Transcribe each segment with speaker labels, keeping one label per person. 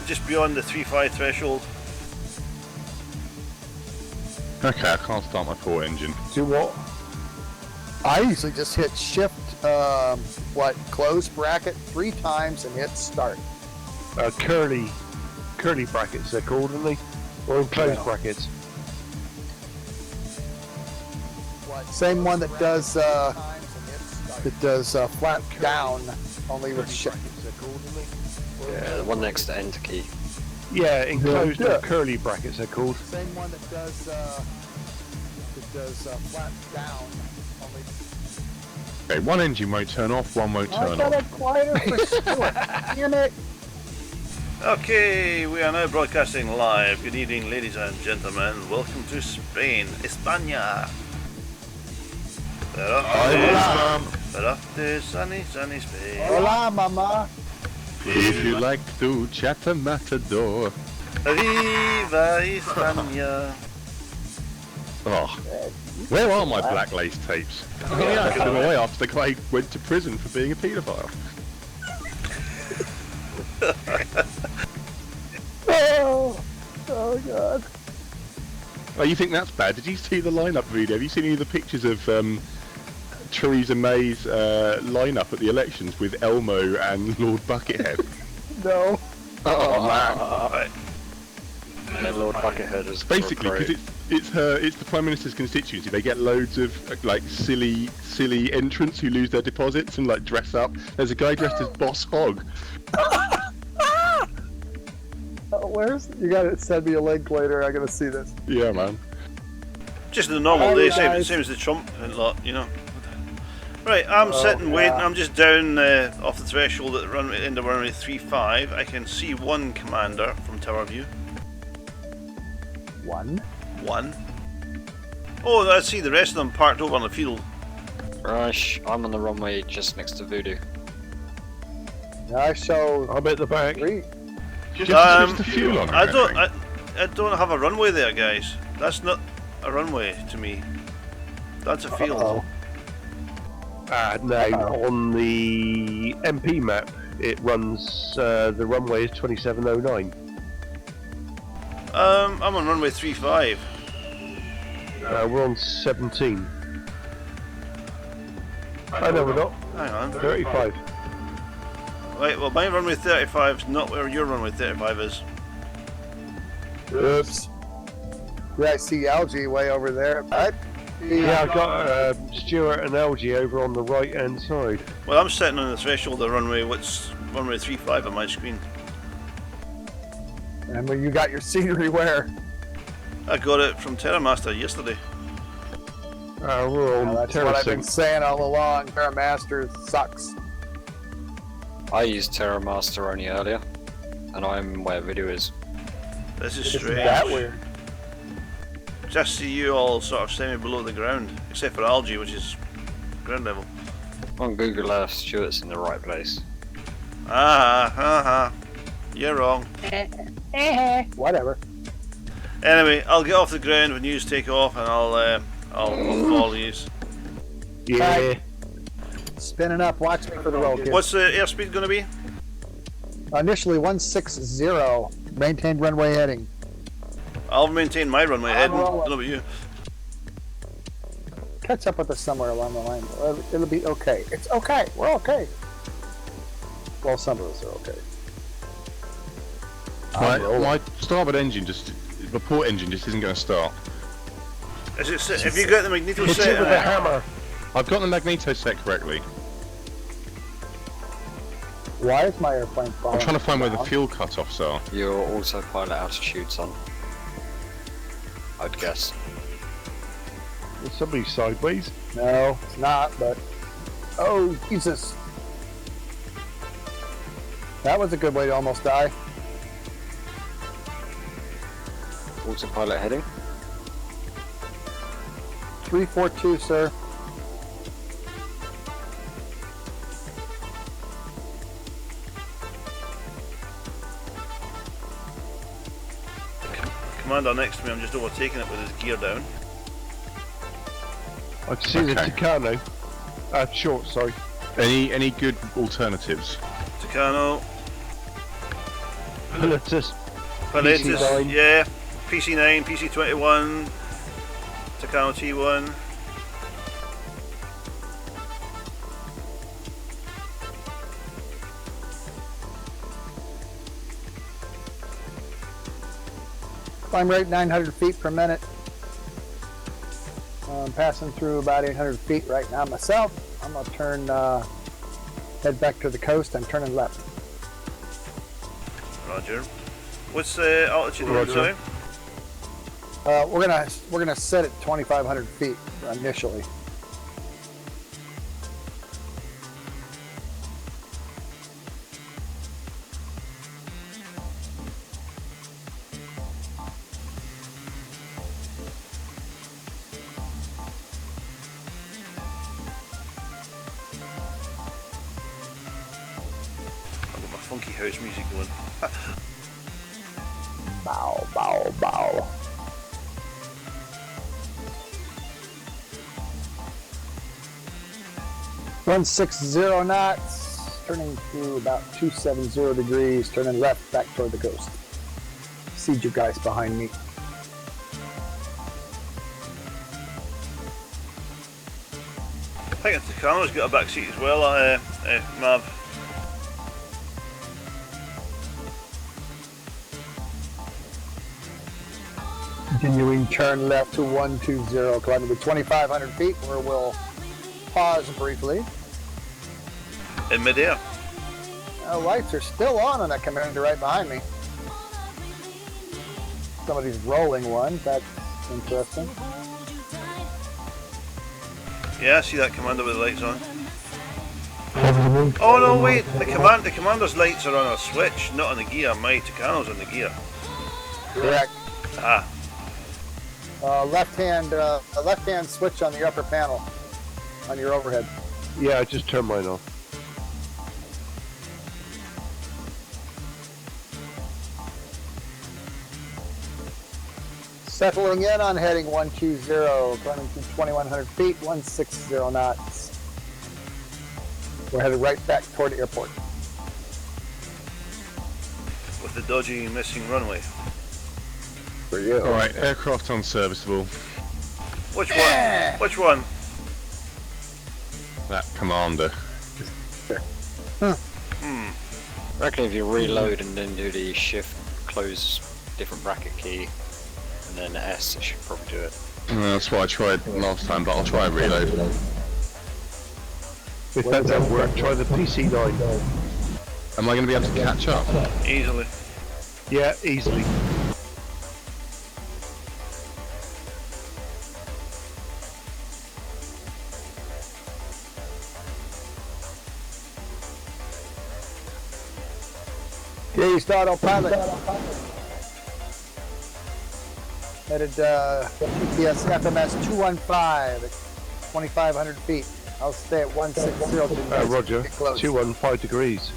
Speaker 1: Just beyond the 3.5 threshold.
Speaker 2: Okay, I can't start my port engine.
Speaker 3: Do what? I usually just hit shift, close bracket 3 times and hit start.
Speaker 4: Curly brackets they're called, aren't they? Or closed brackets.
Speaker 3: Same one that does flat down, only with shift.
Speaker 5: Yeah, the one next to enter key.
Speaker 4: Yeah, enclosed or curly brackets they're called.
Speaker 3: Same one that does flat down, only.
Speaker 2: Okay, one engine won't turn off, one won't turn on.
Speaker 3: I got it quieter for sport. Damn it.
Speaker 1: Okay, we are now broadcasting live. Good evening, ladies and gentlemen. Welcome to Spain, España. We're off to sunny Spain.
Speaker 3: Hola, mama.
Speaker 2: If you like to chat a matador.
Speaker 1: Viva España.
Speaker 2: Oh, where are my black lace tapes? Oh yeah, I put them away after the guy went to prison for being a paedophile.
Speaker 3: Oh god.
Speaker 2: Oh, you think that's bad? Did you see the lineup video? Have you seen any of the pictures of Theresa May's lineup at the elections with Elmo and Lord Buckethead?
Speaker 3: No.
Speaker 2: Oh man!
Speaker 5: And then Lord Buckethead is
Speaker 2: basically because it's the Prime Minister's constituency. They get loads of like silly entrants who lose their deposits and like dress up. There's a guy dressed as Boss Hogg.
Speaker 3: You gotta send me a link later. I gotta see this.
Speaker 2: Yeah, man.
Speaker 1: Just the normal day, same as the Trump lot, you know. Right, I'm sitting waiting. I'm just down off the threshold at the runway, into runway 35. I can see one commander from tower view.
Speaker 3: One.
Speaker 1: Oh, I see the rest of them parked over on the field.
Speaker 5: Rush, I'm on the runway just next to Voodoo.
Speaker 3: I show.
Speaker 4: I'm at the back.
Speaker 3: 3.
Speaker 2: Just the fuel on.
Speaker 1: I don't have a runway there, guys. That's not a runway to me. That's a field.
Speaker 4: No, on the MP map, it runs, the runway is 2709.
Speaker 1: I'm on runway 35.
Speaker 4: We're on 17. I know we're not.
Speaker 1: Hang on.
Speaker 4: 35.
Speaker 1: Right, well, my runway 35 is not where your runway 35 is.
Speaker 3: Oops. Yeah, I see algae way over there.
Speaker 4: Yeah, I've got Stuart and Algie over on the right hand side.
Speaker 1: Well, I'm sitting on the threshold of runway, what's runway 35 on my screen.
Speaker 3: And when you got your scenery where?
Speaker 1: I got it from TerraMaster yesterday.
Speaker 4: We're on
Speaker 3: That's what I've been saying all along. TerraMaster sucks.
Speaker 5: I used TerraMaster only earlier, and I'm where Voodoo is.
Speaker 1: This is
Speaker 3: Isn't
Speaker 1: strange.
Speaker 3: that weird?
Speaker 1: Just see you all sort of semi below the ground, except for algae, which is ground level.
Speaker 5: On Google Earth, Stuart's in the right place.
Speaker 1: You're wrong.
Speaker 3: Whatever.
Speaker 1: Anyway, I'll get off the ground when you take off, and I'll follow you.
Speaker 4: Yeah.
Speaker 3: Right. Spinning up. Watch me for the roll, kids.
Speaker 1: What's the airspeed going to be?
Speaker 3: Initially 160. Maintained runway heading.
Speaker 1: I'll maintain my runway heading. I don't know about you.
Speaker 3: Catch up with us somewhere along the line. It'll be okay. It's okay. We're okay. Well, some of us are okay.
Speaker 2: My starboard engine the port engine just isn't going to start.
Speaker 1: Have you got the magneto
Speaker 4: Hit
Speaker 1: set?
Speaker 4: it with a hammer.
Speaker 2: I've got the magneto set correctly.
Speaker 3: Why is my airplane falling?
Speaker 2: I'm trying to find where the fuel cut-offs are.
Speaker 5: Your autopilot altitude's on, I'd guess.
Speaker 4: Is somebody sideways?
Speaker 3: No, it's not, but... Oh, Jesus. That was a good way to almost die.
Speaker 5: Autopilot heading.
Speaker 3: 342, sir.
Speaker 1: Commander next to me, I'm just overtaking it with his gear down.
Speaker 4: I can see the Tucano. Short, sorry.
Speaker 2: Any good alternatives?
Speaker 1: Tucano.
Speaker 4: Pilatus.
Speaker 1: Pilatus,
Speaker 4: PC9.
Speaker 1: yeah. PC9, PC21, Tucano T1.
Speaker 3: Climb rate 900 feet per minute. I'm passing through about 800 feet right now myself. I'm gonna turn, head back to the coast. I'm turning left.
Speaker 1: Roger. What's the altitude you're
Speaker 4: Roger.
Speaker 1: doing?
Speaker 3: We're gonna set it 2,500 feet initially.
Speaker 1: I've got my funky house music going.
Speaker 3: Bow, bow, bow. .160 knots, turning through about 270 degrees, turning left back toward the coast. See you guys behind me.
Speaker 1: I think Tucano's got a back seat as well, Mav.
Speaker 3: Continuing turn left to 120, climbing to 2,500 feet, where we'll pause briefly.
Speaker 1: In midair.
Speaker 3: Lights are still on that commander right behind me. Somebody's rolling one. That's interesting.
Speaker 1: Yeah, I see that commander with the lights on. Oh no, wait! The commander's lights are on a switch, not on the gear. My Tucano's on the gear.
Speaker 3: Correct.
Speaker 1: Ah,
Speaker 3: Left hand switch on the upper panel on your overhead.
Speaker 4: Yeah, I just turned mine off.
Speaker 3: Settling in on heading 120, climbing to 2,100 feet, 160 knots. We're headed right back toward the airport.
Speaker 1: with the dodgy missing runway.
Speaker 3: For you.
Speaker 2: Alright, aircraft unserviceable.
Speaker 1: Which one? Which one?
Speaker 2: That commander.
Speaker 1: Hmm.
Speaker 5: I reckon if you reload and then do the shift, close different bracket key, and then S, it should probably do it.
Speaker 2: That's what I tried last time, but I'll try and reload.
Speaker 4: If that doesn't work, try the PC9.
Speaker 2: Am I going to be able to catch up?
Speaker 1: Easily.
Speaker 4: Yeah, easily.
Speaker 3: East autopilot. Headed GPS FMS 215 at 2,500 feet. I'll stay at 160.
Speaker 4: Roger.
Speaker 3: Get close.
Speaker 4: 215 degrees.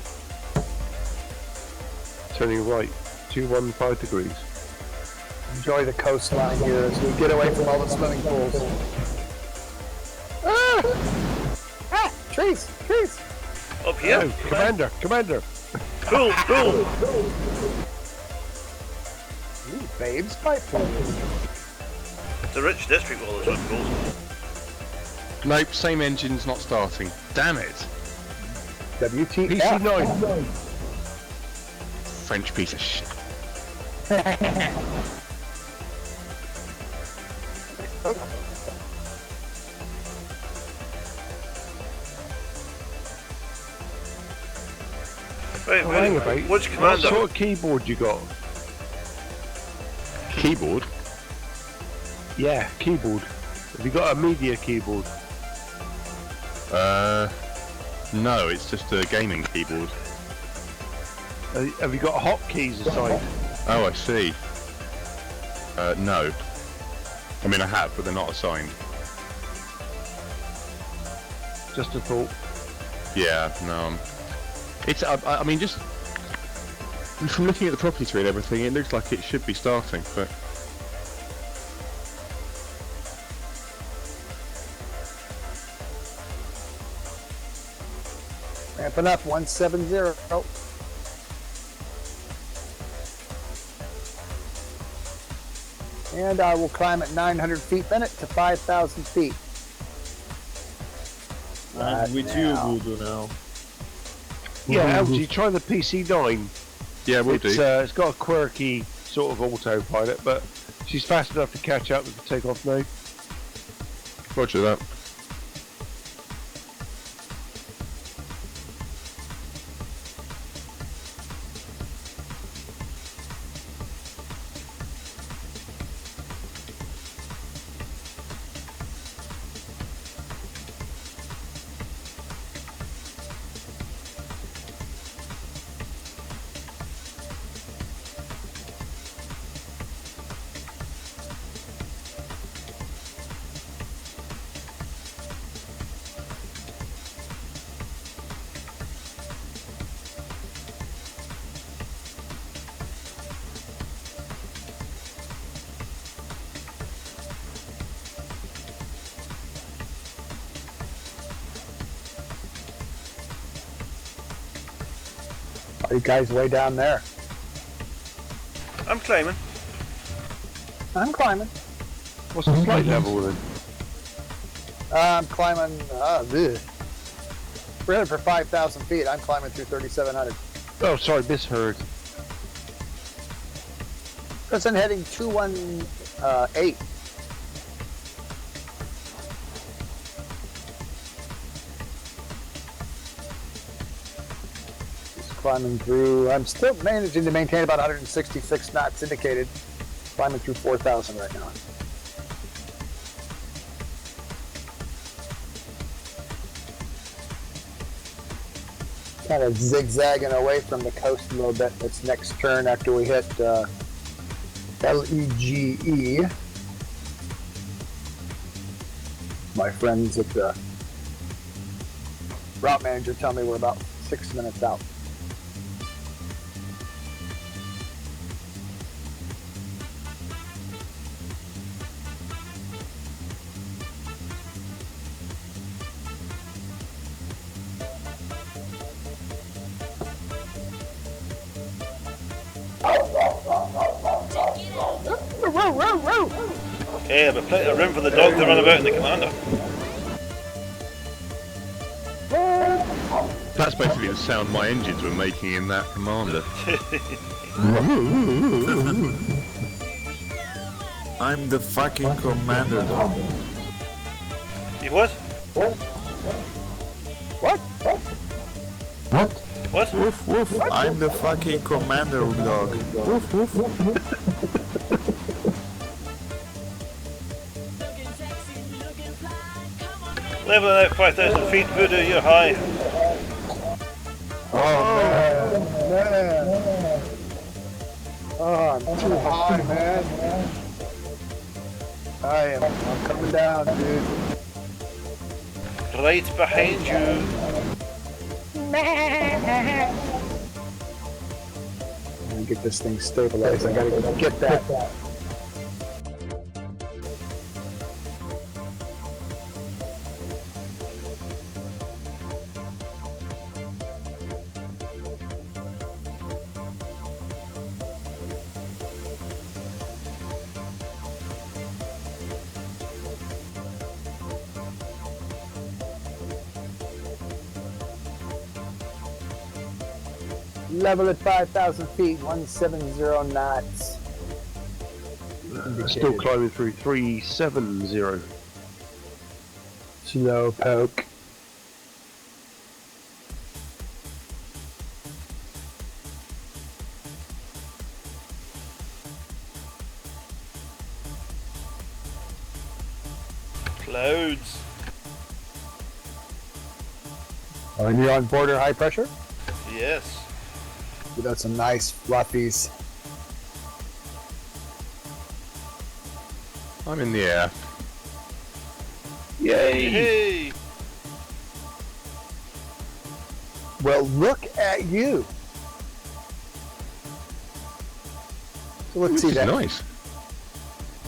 Speaker 4: Turning right. 215 degrees.
Speaker 3: Enjoy the coastline here as we get away from all the swimming pools. Ah! Trees! Trees!
Speaker 1: Up here?
Speaker 4: Oh, Commander! Commander!
Speaker 1: Cool, cool.
Speaker 3: Ooh, babes, pipe pool.
Speaker 1: It's a rich district, all those swimming pools.
Speaker 2: Nope, same engine's not starting. Damn it!
Speaker 3: WTF.
Speaker 4: PC9!
Speaker 2: French piece of shit.
Speaker 1: Right,
Speaker 4: Hang about.
Speaker 1: which
Speaker 4: What
Speaker 1: commander?
Speaker 4: sort of keyboard you got?
Speaker 2: Keyboard?
Speaker 4: Yeah, keyboard. Have you got a media keyboard?
Speaker 2: No, it's just a gaming keyboard.
Speaker 4: Have you got hotkeys assigned?
Speaker 2: Oh, I see. No. I mean, I have, but they're not assigned.
Speaker 4: Just a thought.
Speaker 2: Yeah, no. It's, I mean, just from looking at the property tree and everything, it looks like it should be starting, but...
Speaker 3: Ramping up 170. And I will climb at 900 feet minute to 5,000 feet.
Speaker 6: I'm with you, Voodoo, now.
Speaker 4: Yeah, LG, try the PC9.
Speaker 2: Yeah, we'll do.
Speaker 4: It's got a quirky sort of autopilot, but she's fast enough to catch up with the takeoff node.
Speaker 2: Roger that.
Speaker 3: Are you guys way down there?
Speaker 1: I'm climbing.
Speaker 3: I'm climbing.
Speaker 4: What's the flight level then?
Speaker 3: I'm climbing. 300 for 5,000 feet. I'm climbing through 3,700.
Speaker 4: Oh, sorry, misheard.
Speaker 3: That's in heading 218. Climbing through, I'm still managing to maintain about 166 knots indicated. Climbing through 4,000 right now. Kind of zigzagging away from the coast a little bit. This next turn after we hit LEGE. My friends at the route manager tell me we're about 6 minutes out.
Speaker 1: Okay, I have plenty of room for the dog to run about in the commander.
Speaker 2: That's basically the sound my engines were making in that commander.
Speaker 6: I'm the fucking commander, dog.
Speaker 1: You what?
Speaker 3: What?
Speaker 6: What?
Speaker 1: What?
Speaker 6: Woof woof. I'm the fucking commander, dog. Woof woof.
Speaker 1: Leveling out 5,000 feet, Voodoo, you're high.
Speaker 3: Oh man. Oh, I'm too high, man. I'm coming down, dude.
Speaker 1: Right behind you.
Speaker 3: Let me get this thing stabilized. I gotta get that. Level at 5,000 feet, 170 knots.
Speaker 4: Still climbing through 370.
Speaker 3: Slow poke.
Speaker 1: Clouds.
Speaker 3: Are you on border high pressure?
Speaker 1: Yes.
Speaker 3: We got some nice fluffies.
Speaker 2: I'm in the air.
Speaker 4: Yay!
Speaker 1: Hey!
Speaker 3: Well, look at you. So let's see
Speaker 2: This is
Speaker 3: that.
Speaker 2: nice.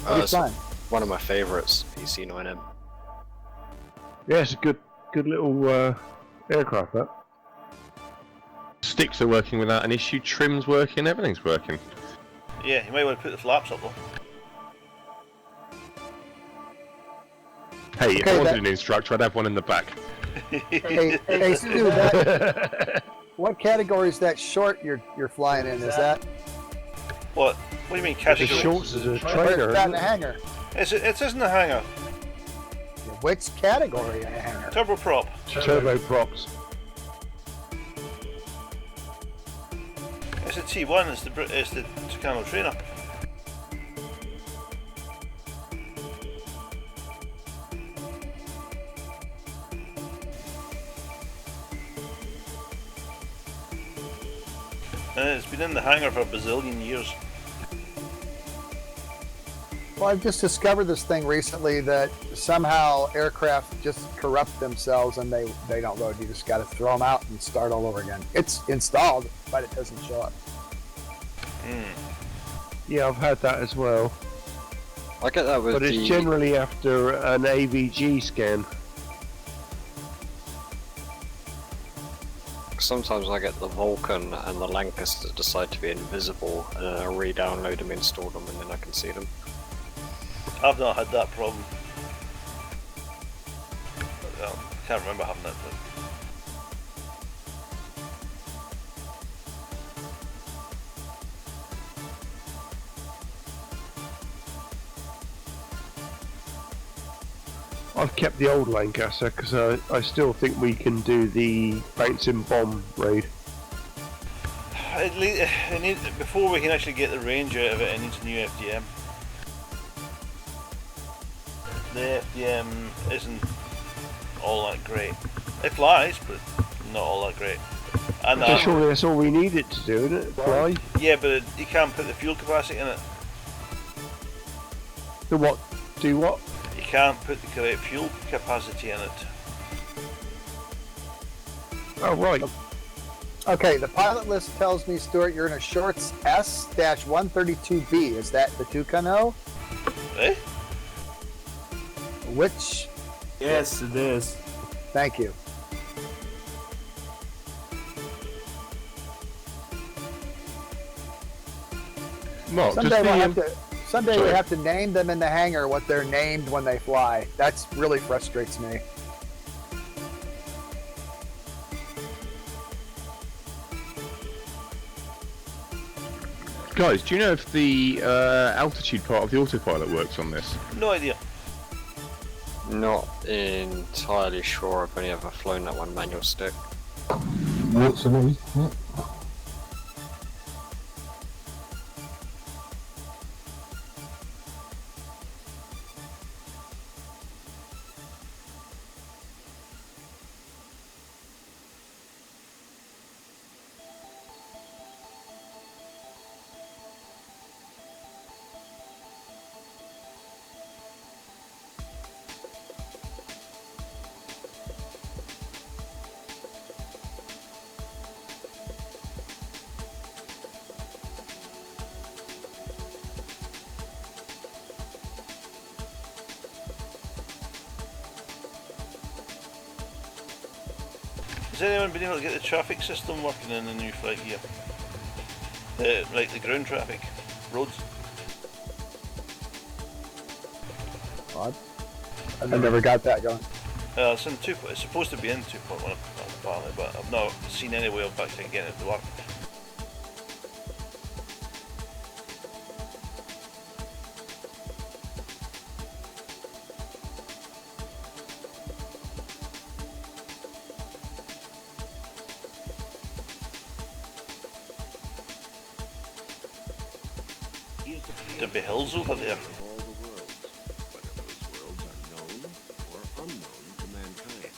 Speaker 3: It's fine.
Speaker 5: One of my favourites, PC9M.
Speaker 4: Yeah, it's a good little aircraft, that.
Speaker 2: Sticks are working without an issue, trim's working, everything's working.
Speaker 1: Yeah, you might want to put the flaps up though.
Speaker 2: Hey, if
Speaker 3: Okay,
Speaker 2: I wasn't an instructor, I'd have one in the back.
Speaker 3: Hey, Stu, what category is that short you're flying in? Is that
Speaker 1: What? What do you mean
Speaker 4: The
Speaker 1: category?
Speaker 4: shorts is a
Speaker 3: or is
Speaker 4: trainer.
Speaker 3: that in
Speaker 4: Isn't
Speaker 3: a
Speaker 4: it?
Speaker 3: hangar?
Speaker 1: It isn't a hangar.
Speaker 3: Which category in a hangar?
Speaker 1: Turboprop.
Speaker 4: Turboprops.
Speaker 1: It's a T1. It's the Tucano trainer. And it's been in the hangar for a bazillion years.
Speaker 3: Well, I've just discovered this thing recently that somehow aircraft just corrupt themselves and they don't load. You just got to throw them out and start all over again. It's installed, but it doesn't show up.
Speaker 4: Yeah, I've had that as well.
Speaker 5: I get that with
Speaker 4: But it's generally after an AVG scan.
Speaker 5: Sometimes I get the Vulcan and the Lancaster decide to be invisible, and then I re-download them, install them, and then I can see them.
Speaker 1: I've not had that problem. I can't remember having that.
Speaker 4: I've kept the old Lancaster because I still think we can do the bouncing bomb raid.
Speaker 1: Before we can actually get the range out of it, it needs a new FDM. The FDM isn't all that great. It flies, but not all that great. And
Speaker 4: So surely that's all we need it to do, isn't it? Fly?
Speaker 1: yeah, but you can't put the fuel capacity in it.
Speaker 4: The what? Do what?
Speaker 1: You can't put the correct fuel capacity in it.
Speaker 4: Oh, right.
Speaker 3: Okay, the pilot list tells me, Stuart, you're in a shorts S-132B. Is that the Tucano?
Speaker 1: Eh?
Speaker 3: Which?
Speaker 6: Yes, it is.
Speaker 3: Thank you.
Speaker 2: Mark,
Speaker 3: Someday,
Speaker 2: does
Speaker 3: we'll
Speaker 2: the,
Speaker 3: have to, someday we
Speaker 2: sorry.
Speaker 3: have to name them in the hangar what they're named when they fly. That's really frustrates me.
Speaker 2: guys, do you know if the altitude part of the autopilot works on this?
Speaker 1: No idea.
Speaker 5: Not entirely sure. I've only ever flown that one manual stick.
Speaker 7: Works for me. Yeah.
Speaker 1: Has anyone been able to get the traffic system working in the new FlightGear? Like the ground traffic, roads.
Speaker 3: Odd. I've never got that going.
Speaker 1: It's in it's supposed to be in 2.1 apparently, but I've not seen any way of actually getting it to work. There'd be hills over there.
Speaker 8: All the worlds, whether those worlds are known or unknown to mankind.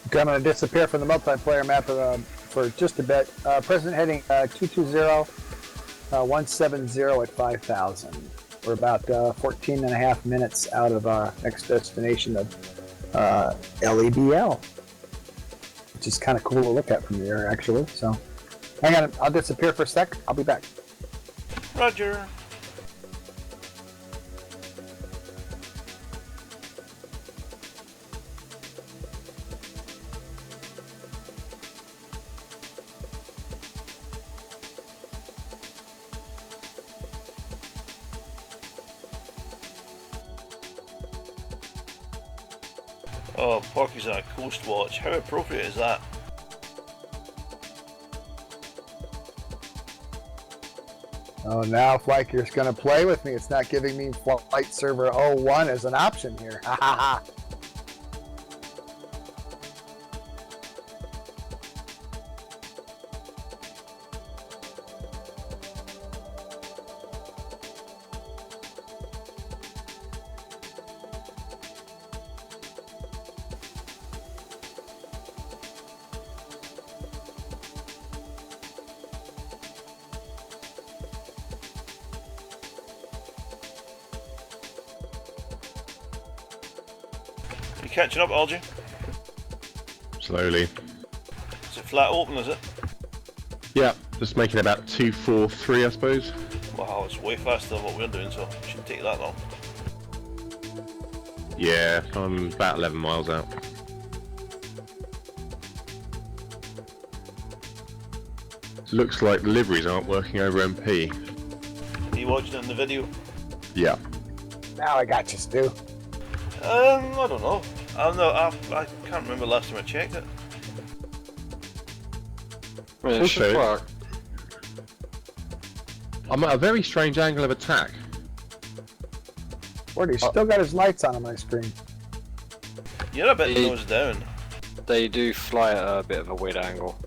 Speaker 3: I'm going to disappear from the multiplayer map for just a bit. Present heading 220-170 at 5,000. We're about 14 and a half minutes out of our next destination of LEBL, which is kind of cool to look at from the air, actually. So, hang on, I'll disappear for a sec. I'll be back.
Speaker 1: Roger. Oh, Porky's on a coast watch. How appropriate is that?
Speaker 3: Oh, now FlightGear's going to play with me. It's not giving me Flight Server 01 as an option here. Ha ha ha.
Speaker 1: You catching up, Algie?
Speaker 2: Slowly.
Speaker 1: Is it flat open, is it?
Speaker 2: Yeah, just making about 243, I suppose.
Speaker 1: Wow, it's way faster than what we're doing, so it shouldn't take that long.
Speaker 2: Yeah, I'm about 11 miles out. Looks like the liveries aren't working over MP.
Speaker 1: Are you watching it in the video?
Speaker 2: Yeah.
Speaker 3: Now I got you, Stu.
Speaker 1: I don't know. I can't remember last time I checked it.
Speaker 5: I mean, it should
Speaker 2: Also-
Speaker 5: work.
Speaker 2: I'm at a very strange angle of attack.
Speaker 3: Where he's still got his lights on my screen.
Speaker 1: You're a bit nose down.
Speaker 5: They do fly at a bit of a weird angle.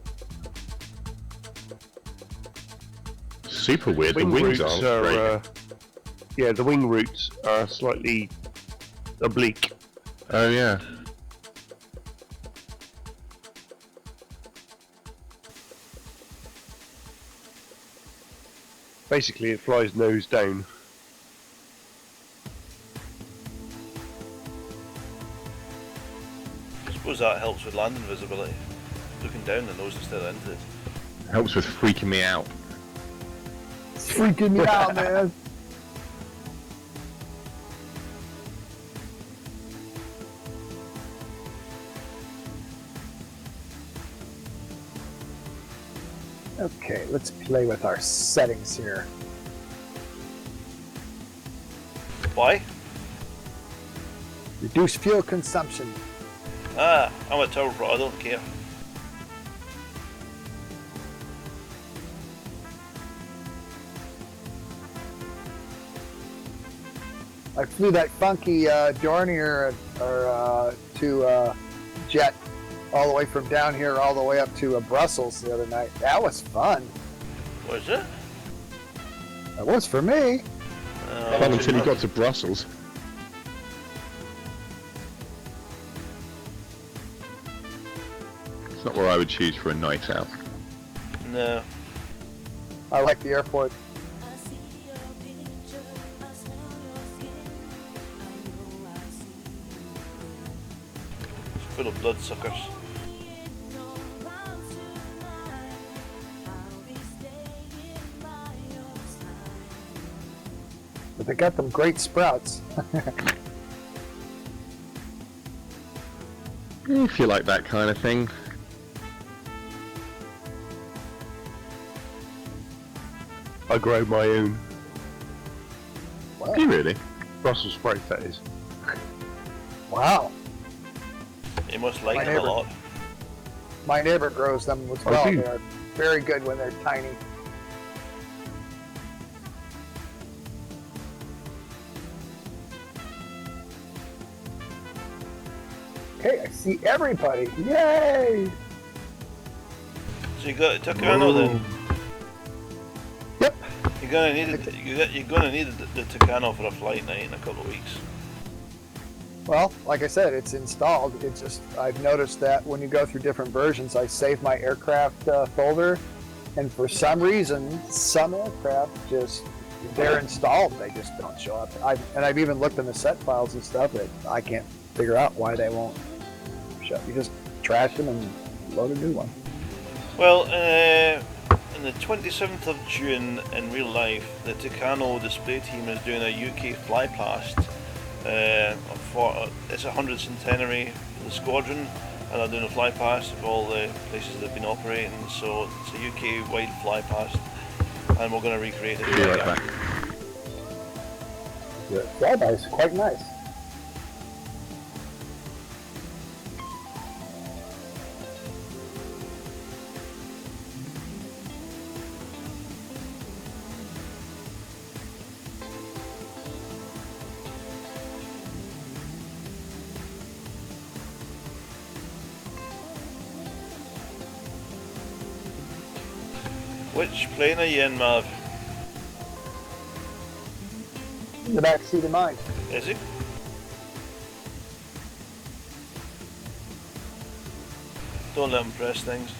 Speaker 2: Super weird. The
Speaker 4: Wing
Speaker 2: wings
Speaker 4: roots
Speaker 2: aren't
Speaker 4: are,
Speaker 2: straight.
Speaker 4: yeah, the wing roots are slightly oblique.
Speaker 2: Oh yeah.
Speaker 4: Basically, it flies nose down.
Speaker 1: I suppose that helps with landing visibility. Looking down the nose instead of into it.
Speaker 2: Helps with freaking me out.
Speaker 3: It's freaking me out, man. Okay, let's play with our settings here.
Speaker 1: Why?
Speaker 3: Reduce fuel consumption.
Speaker 1: Ah, I'm a turbo, I don't care.
Speaker 3: I flew that funky Dornier to jet all the way from down here all the way up to Brussels the other night. That was fun.
Speaker 1: Was it?
Speaker 3: It was for me.
Speaker 2: Fun until you got to Brussels. It's not where I would choose for a night out.
Speaker 1: No.
Speaker 3: I like the airport.
Speaker 1: It's full of bloodsuckers.
Speaker 3: But they got them great sprouts.
Speaker 2: If you like that kind of thing.
Speaker 4: I grow my own
Speaker 3: Wow.
Speaker 2: Do you really?
Speaker 4: Brussels sprout, that is.
Speaker 3: Wow.
Speaker 1: You must like
Speaker 3: My
Speaker 1: them a
Speaker 3: neighbour.
Speaker 1: lot.
Speaker 3: My neighbor grows them as
Speaker 2: Oh,
Speaker 3: well.
Speaker 2: do you?
Speaker 3: They're very good when they're tiny. Okay, I see everybody. Yay!
Speaker 1: So you got Tucano then?
Speaker 3: Yep.
Speaker 1: You're gonna need it. You're gonna need the Tucano for a flight night in a couple of weeks.
Speaker 3: Well, like I said, it's installed. It's just I've noticed that when you go through different versions, I save my aircraft folder, and for some reason, some aircraft just they're installed. They just don't show up. I've even looked in the set files and stuff that I can't figure out why they won't show up. You just trash them and load a new one.
Speaker 1: Well, in the 27th of June, in real life, the Tucano display team is doing a UK flypast. It's a 100th centenary for the squadron, and they're doing a flypast of all the places they've been operating. So it's a UK wide flypast, and we're going to recreate it.
Speaker 2: Be right back.
Speaker 3: The flyby is quite nice.
Speaker 1: Which plane are you in, Mav?
Speaker 3: The back seat of mine.
Speaker 1: Is it? Don't let him press things.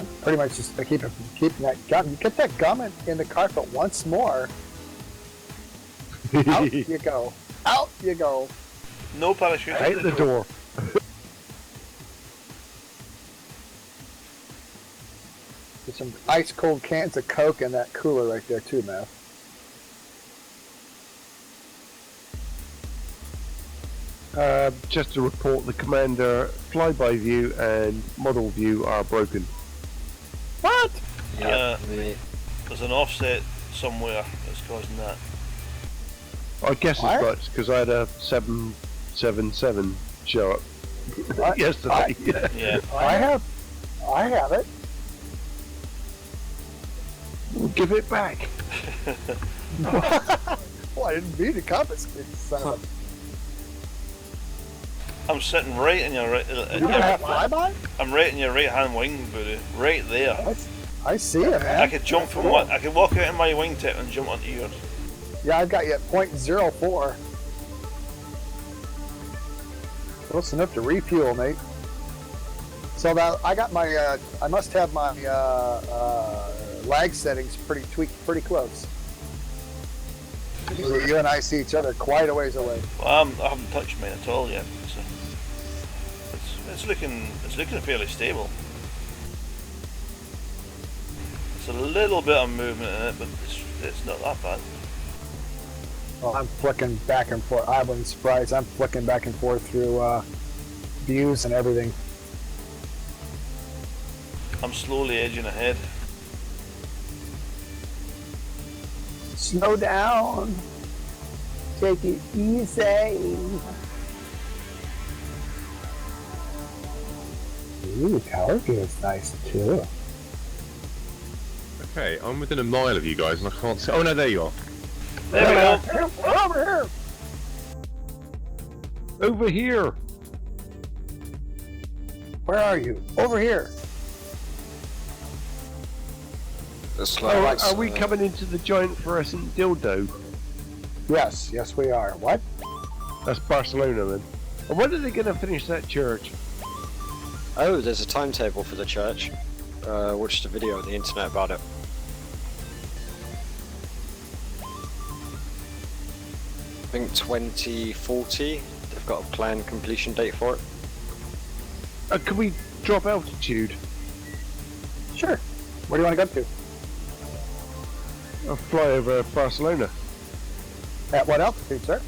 Speaker 3: I'm pretty much just keeping that gum. You get that gum in the carpet once more. Out you go. Out you go.
Speaker 1: No parachute.
Speaker 4: Out the door.
Speaker 3: There's some ice cold cans of Coke in that cooler right there too, man.
Speaker 4: Just to report, the commander flyby view and model view are broken.
Speaker 3: What?
Speaker 5: Yeah.
Speaker 1: There's an offset somewhere that's causing that.
Speaker 4: I guess
Speaker 3: What?
Speaker 4: as much because I had a 777 show up
Speaker 3: What?
Speaker 4: yesterday.
Speaker 1: Yeah.
Speaker 3: I have it.
Speaker 4: We'll give it back.
Speaker 3: Well, I didn't mean to confiscate the son of a...
Speaker 1: I'm sitting right in your right.
Speaker 3: You don't have flyby?
Speaker 1: I'm right in your right hand wing, Voodoo. Right there.
Speaker 3: I see it, man.
Speaker 1: I could jump from what? I could walk out in my wingtip and jump onto yours.
Speaker 3: Yeah, I've got you at 0.04. Close enough to refuel, mate. So that I got my, I must have my lag settings tweaked pretty close. So you and I see each other quite a ways away.
Speaker 1: Well, I haven't touched mine at all yet. So it's looking fairly stable. It's a little bit of movement in it, but it's not that bad.
Speaker 3: Well, I'm flicking back and forth. I wasn't surprised. I'm flicking back and forth through views and everything.
Speaker 1: I'm slowly edging ahead.
Speaker 3: Slow down. Take it easy. Ooh, tower view is nice too.
Speaker 2: Okay, I'm within a mile of you guys and I can't see. Oh no, there you are.
Speaker 1: There we go.
Speaker 3: Over here.
Speaker 4: Over here.
Speaker 3: Where are you? Over here.
Speaker 4: Are we coming into the giant fluorescent dildo?
Speaker 3: Yes, we are. What?
Speaker 4: That's Barcelona then. And when are they going to finish that church?
Speaker 5: Oh, there's a timetable for the church. Watched a video on the internet about it. I think 2040. They've got a planned completion date for it.
Speaker 4: Can we drop altitude?
Speaker 3: Sure. Where do you want to go to?
Speaker 4: I'll fly over Barcelona.
Speaker 3: At what altitude, sir?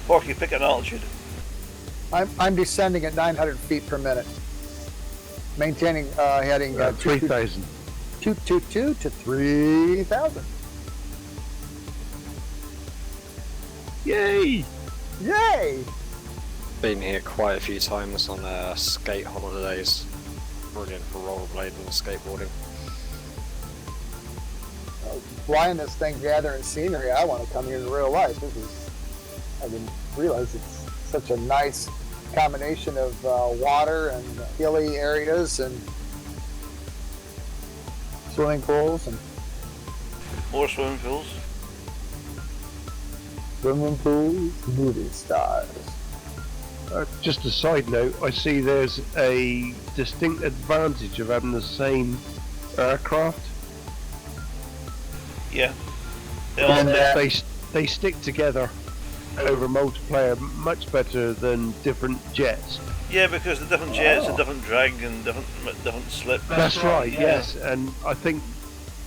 Speaker 1: Porky, pick an altitude.
Speaker 3: I'm descending at 900 feet per minute. Maintaining heading
Speaker 4: 3,000.
Speaker 3: 222 to 3,000.
Speaker 4: Yay!
Speaker 3: Yay!
Speaker 5: Been here quite a few times on skate holidays. Brilliant for rollerblading and skateboarding.
Speaker 3: Flying this thing, gathering scenery, I want to come here in real life. I didn't realize it's such a nice combination of water and hilly areas and swimming pools and
Speaker 1: More swimming pools.
Speaker 3: movie stars.
Speaker 4: Just a side note, I see there's a distinct advantage of having the same aircraft.
Speaker 1: Yeah.
Speaker 3: And,
Speaker 4: They stick together over multiplayer much better than different jets.
Speaker 1: Yeah, because the different jets and different drag and different slip.
Speaker 4: That's right, yes, and I think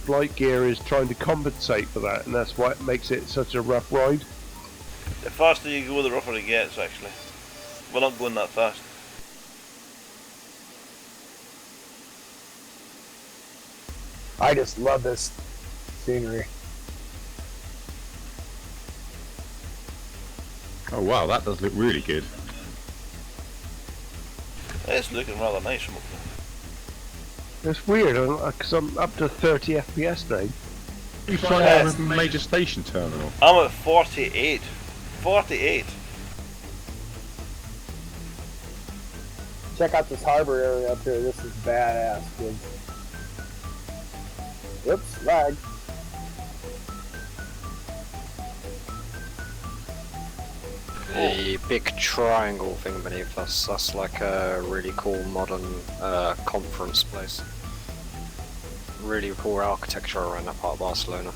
Speaker 4: FlightGear is trying to compensate for that, and that's why it makes it such a rough ride.
Speaker 1: The faster you go, the rougher it gets. Actually, we're not going that fast.
Speaker 3: I just love this scenery.
Speaker 2: Oh wow, that does look really good.
Speaker 1: It's looking rather nice from up there.
Speaker 4: It's weird, because I'm up to 30 FPS now.
Speaker 2: You flying out of a major station terminal.
Speaker 1: I'm at 48. 48.
Speaker 3: Check out this harbor area up here. This is badass, dude. Oops, lag.
Speaker 5: The big triangle thing beneath us, that's like a really cool modern conference place. Really cool architecture around that part of Barcelona.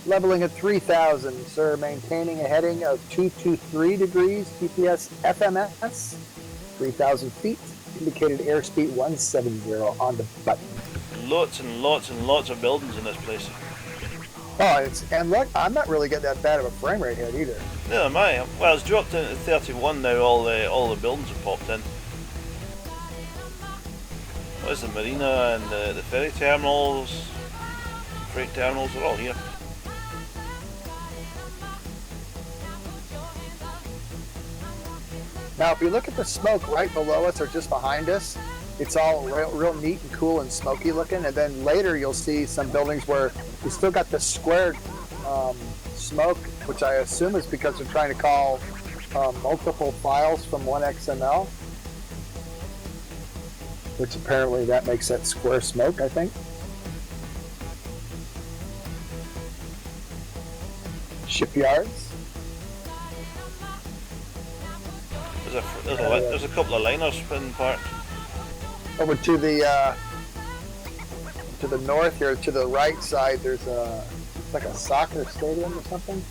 Speaker 3: Leveling at 3,000, sir. Maintaining a heading of 223 degrees, GPS FMS, 3,000 feet. Indicated airspeed 170 on the button.
Speaker 1: Lots and lots and lots of buildings in this place.
Speaker 3: Oh, and look, I'm not really getting that bad of a frame rate here either.
Speaker 1: No, am I? Well, it's dropped in at 31 now. All the buildings have popped in. There's the marina and the ferry terminals, freight terminals are all here.
Speaker 3: Now, if you look at the smoke right below us or just behind us, it's all real neat and cool and smoky looking. And then later you'll see some buildings where you still got the squared smoke, which I assume is because they're trying to call multiple files from one XML. Which apparently that makes that square smoke, I think. Shipyards.
Speaker 1: There's a couple of liners in parked.
Speaker 3: Over to the north here, to the right side, there's it's like a soccer stadium or something.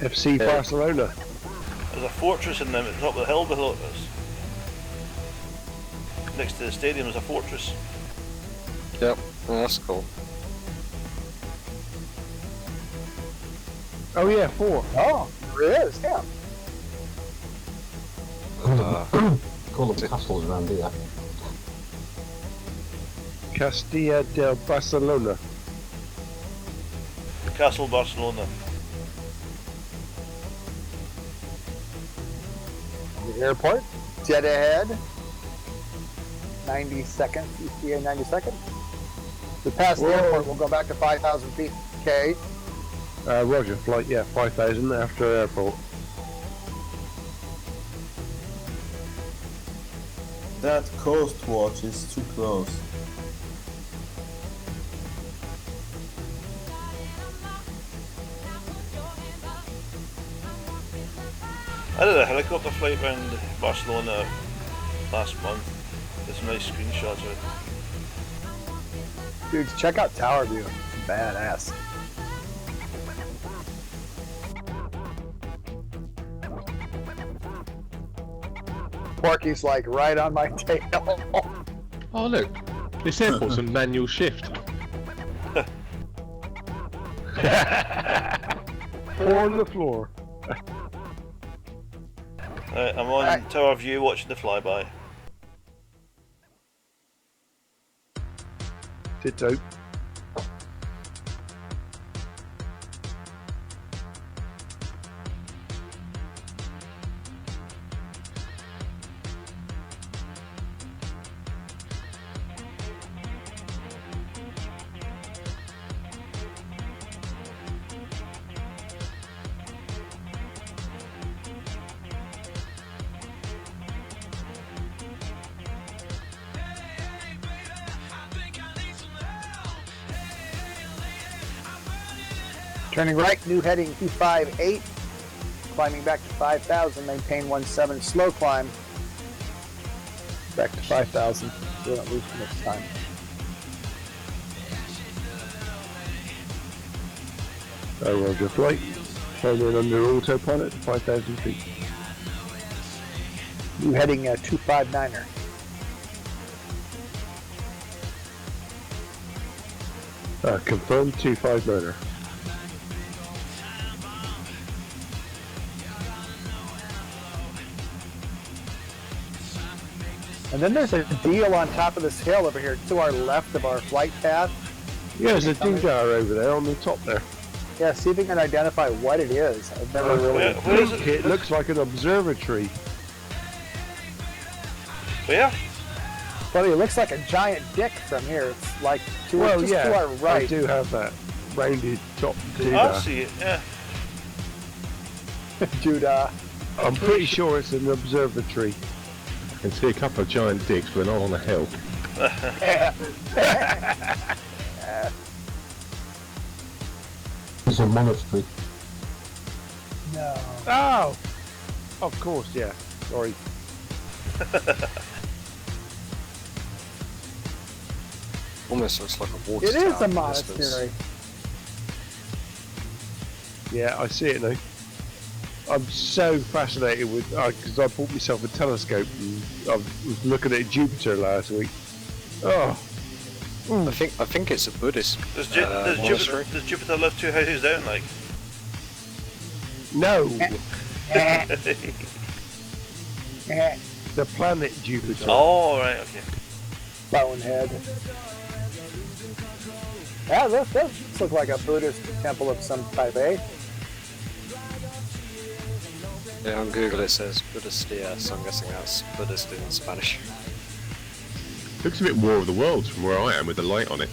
Speaker 4: FC Barcelona.
Speaker 1: There's a fortress in them at the top of the hill below us. Next to the stadium is a fortress.
Speaker 5: Yep, well, that's cool.
Speaker 4: Oh yeah, 4.
Speaker 3: Oh, there is, yeah.
Speaker 7: Call them castles around here.
Speaker 4: Castilla del Barcelona.
Speaker 1: Castle Barcelona.
Speaker 3: The airport, jet ahead. 90 seconds, ETA 90 seconds. To pass the airport, we'll go back to 5,000 feet. Okay.
Speaker 4: Roger, flight, yeah, 5,000 after airport.
Speaker 6: That coast watch is too close.
Speaker 1: I did a helicopter flight around Barcelona last month. There's some nice screenshots of it.
Speaker 3: Dudes, check out Tower View. It's badass. Porky's like right on my tail.
Speaker 2: Oh look, this airport's a manual shift.
Speaker 4: 4 on the floor.
Speaker 1: I'm on Tower View watching the flyby.
Speaker 4: Ditto.
Speaker 3: Turning right, new heading 258. Climbing back to 5,000, maintain 17, slow climb. Back to 5,000, we don't lose too much time.
Speaker 4: Roger, flight. Turn in under autopilot, 5,000 feet.
Speaker 3: New heading 259er.
Speaker 4: Confirmed 259er.
Speaker 3: And then there's a deal on top of this hill over here to our left of our flight path.
Speaker 4: Yeah, there's a doodah over there on the top there.
Speaker 3: Yeah, see if you can identify what it is. I've never really...
Speaker 1: Where is it?
Speaker 4: It looks like an observatory.
Speaker 1: Where?
Speaker 3: Buddy, it looks like a giant dick from here. It's like to our right.
Speaker 4: I do have that rounded top
Speaker 1: I
Speaker 4: doodah.
Speaker 1: see it, yeah.
Speaker 3: Judah.
Speaker 4: I'm pretty sure it's an observatory.
Speaker 2: I can see a couple of giant dicks, but they're not on a hill.
Speaker 7: It's a monastery.
Speaker 3: No.
Speaker 4: Oh! Of course, yeah. Sorry.
Speaker 5: Almost looks like a water
Speaker 3: It
Speaker 5: tower
Speaker 3: is a
Speaker 5: from distance.
Speaker 3: monastery.
Speaker 4: Yeah, I see it now. I'm so fascinated with because I bought myself a telescope and I was looking at Jupiter last week. Oh,
Speaker 5: I think it's a Buddhist
Speaker 1: Does
Speaker 5: monastery.
Speaker 1: Jupiter live 2 houses down, like?
Speaker 4: no! The planet Jupiter.
Speaker 1: Oh, right, okay.
Speaker 3: Bonehead. Yeah, this does look like a Buddhist temple of some type, eh?
Speaker 5: Yeah, on Google it says Buddhist, yeah, so I'm guessing that's Buddhist in Spanish.
Speaker 2: Looks a bit War of the Worlds from where I am with the light on it.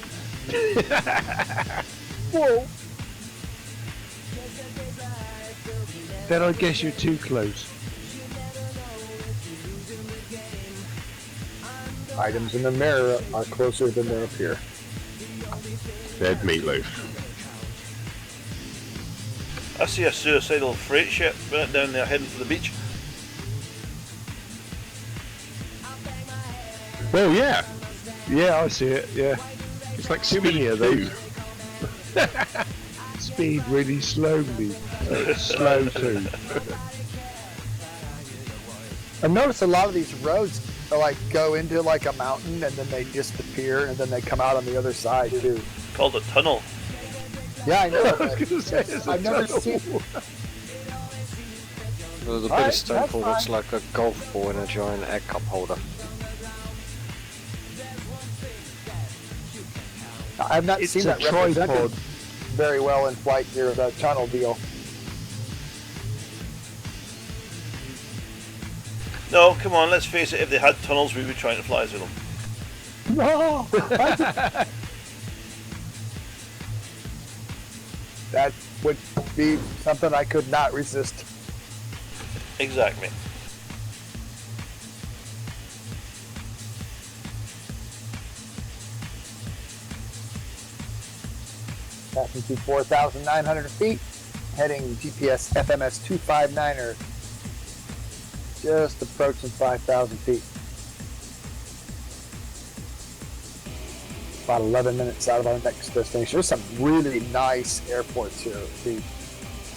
Speaker 3: Whoa.
Speaker 4: Then I guess you're too close.
Speaker 3: Items in the mirror are closer than they appear.
Speaker 2: Dead meatloaf.
Speaker 1: I see a suicidal freight ship right down there heading for the beach.
Speaker 2: Well, yeah.
Speaker 4: Yeah, I see it, yeah.
Speaker 2: It's like
Speaker 4: Too many
Speaker 2: Speed
Speaker 4: of
Speaker 2: 2.
Speaker 4: those. Speed really slowly. Slow too.
Speaker 3: I've noticed a lot of these roads are like go into like a mountain and then they disappear and then they come out on the other side too.
Speaker 1: Called a tunnel.
Speaker 3: Yeah, I know.
Speaker 4: I was gonna say it's a
Speaker 3: I've never
Speaker 4: tunnel.
Speaker 3: seen.
Speaker 5: Well, the
Speaker 3: Alright,
Speaker 5: Buddhist temple
Speaker 3: that's
Speaker 5: looks like a golf ball in a giant egg cup holder.
Speaker 3: I've not
Speaker 4: It's
Speaker 3: seen
Speaker 4: a
Speaker 3: that represented
Speaker 4: tripod.
Speaker 3: very well in FlightGear, the tunnel deal.
Speaker 1: No, come on, let's face it, if they had tunnels we would be trying to fly through them.
Speaker 3: No! That would be something I could not resist.
Speaker 1: Exactly.
Speaker 3: Passing through 4,900 feet, heading GPS FMS 259er, just approaching 5,000 feet. About 11 minutes out of our next destination. There's some really nice airports here.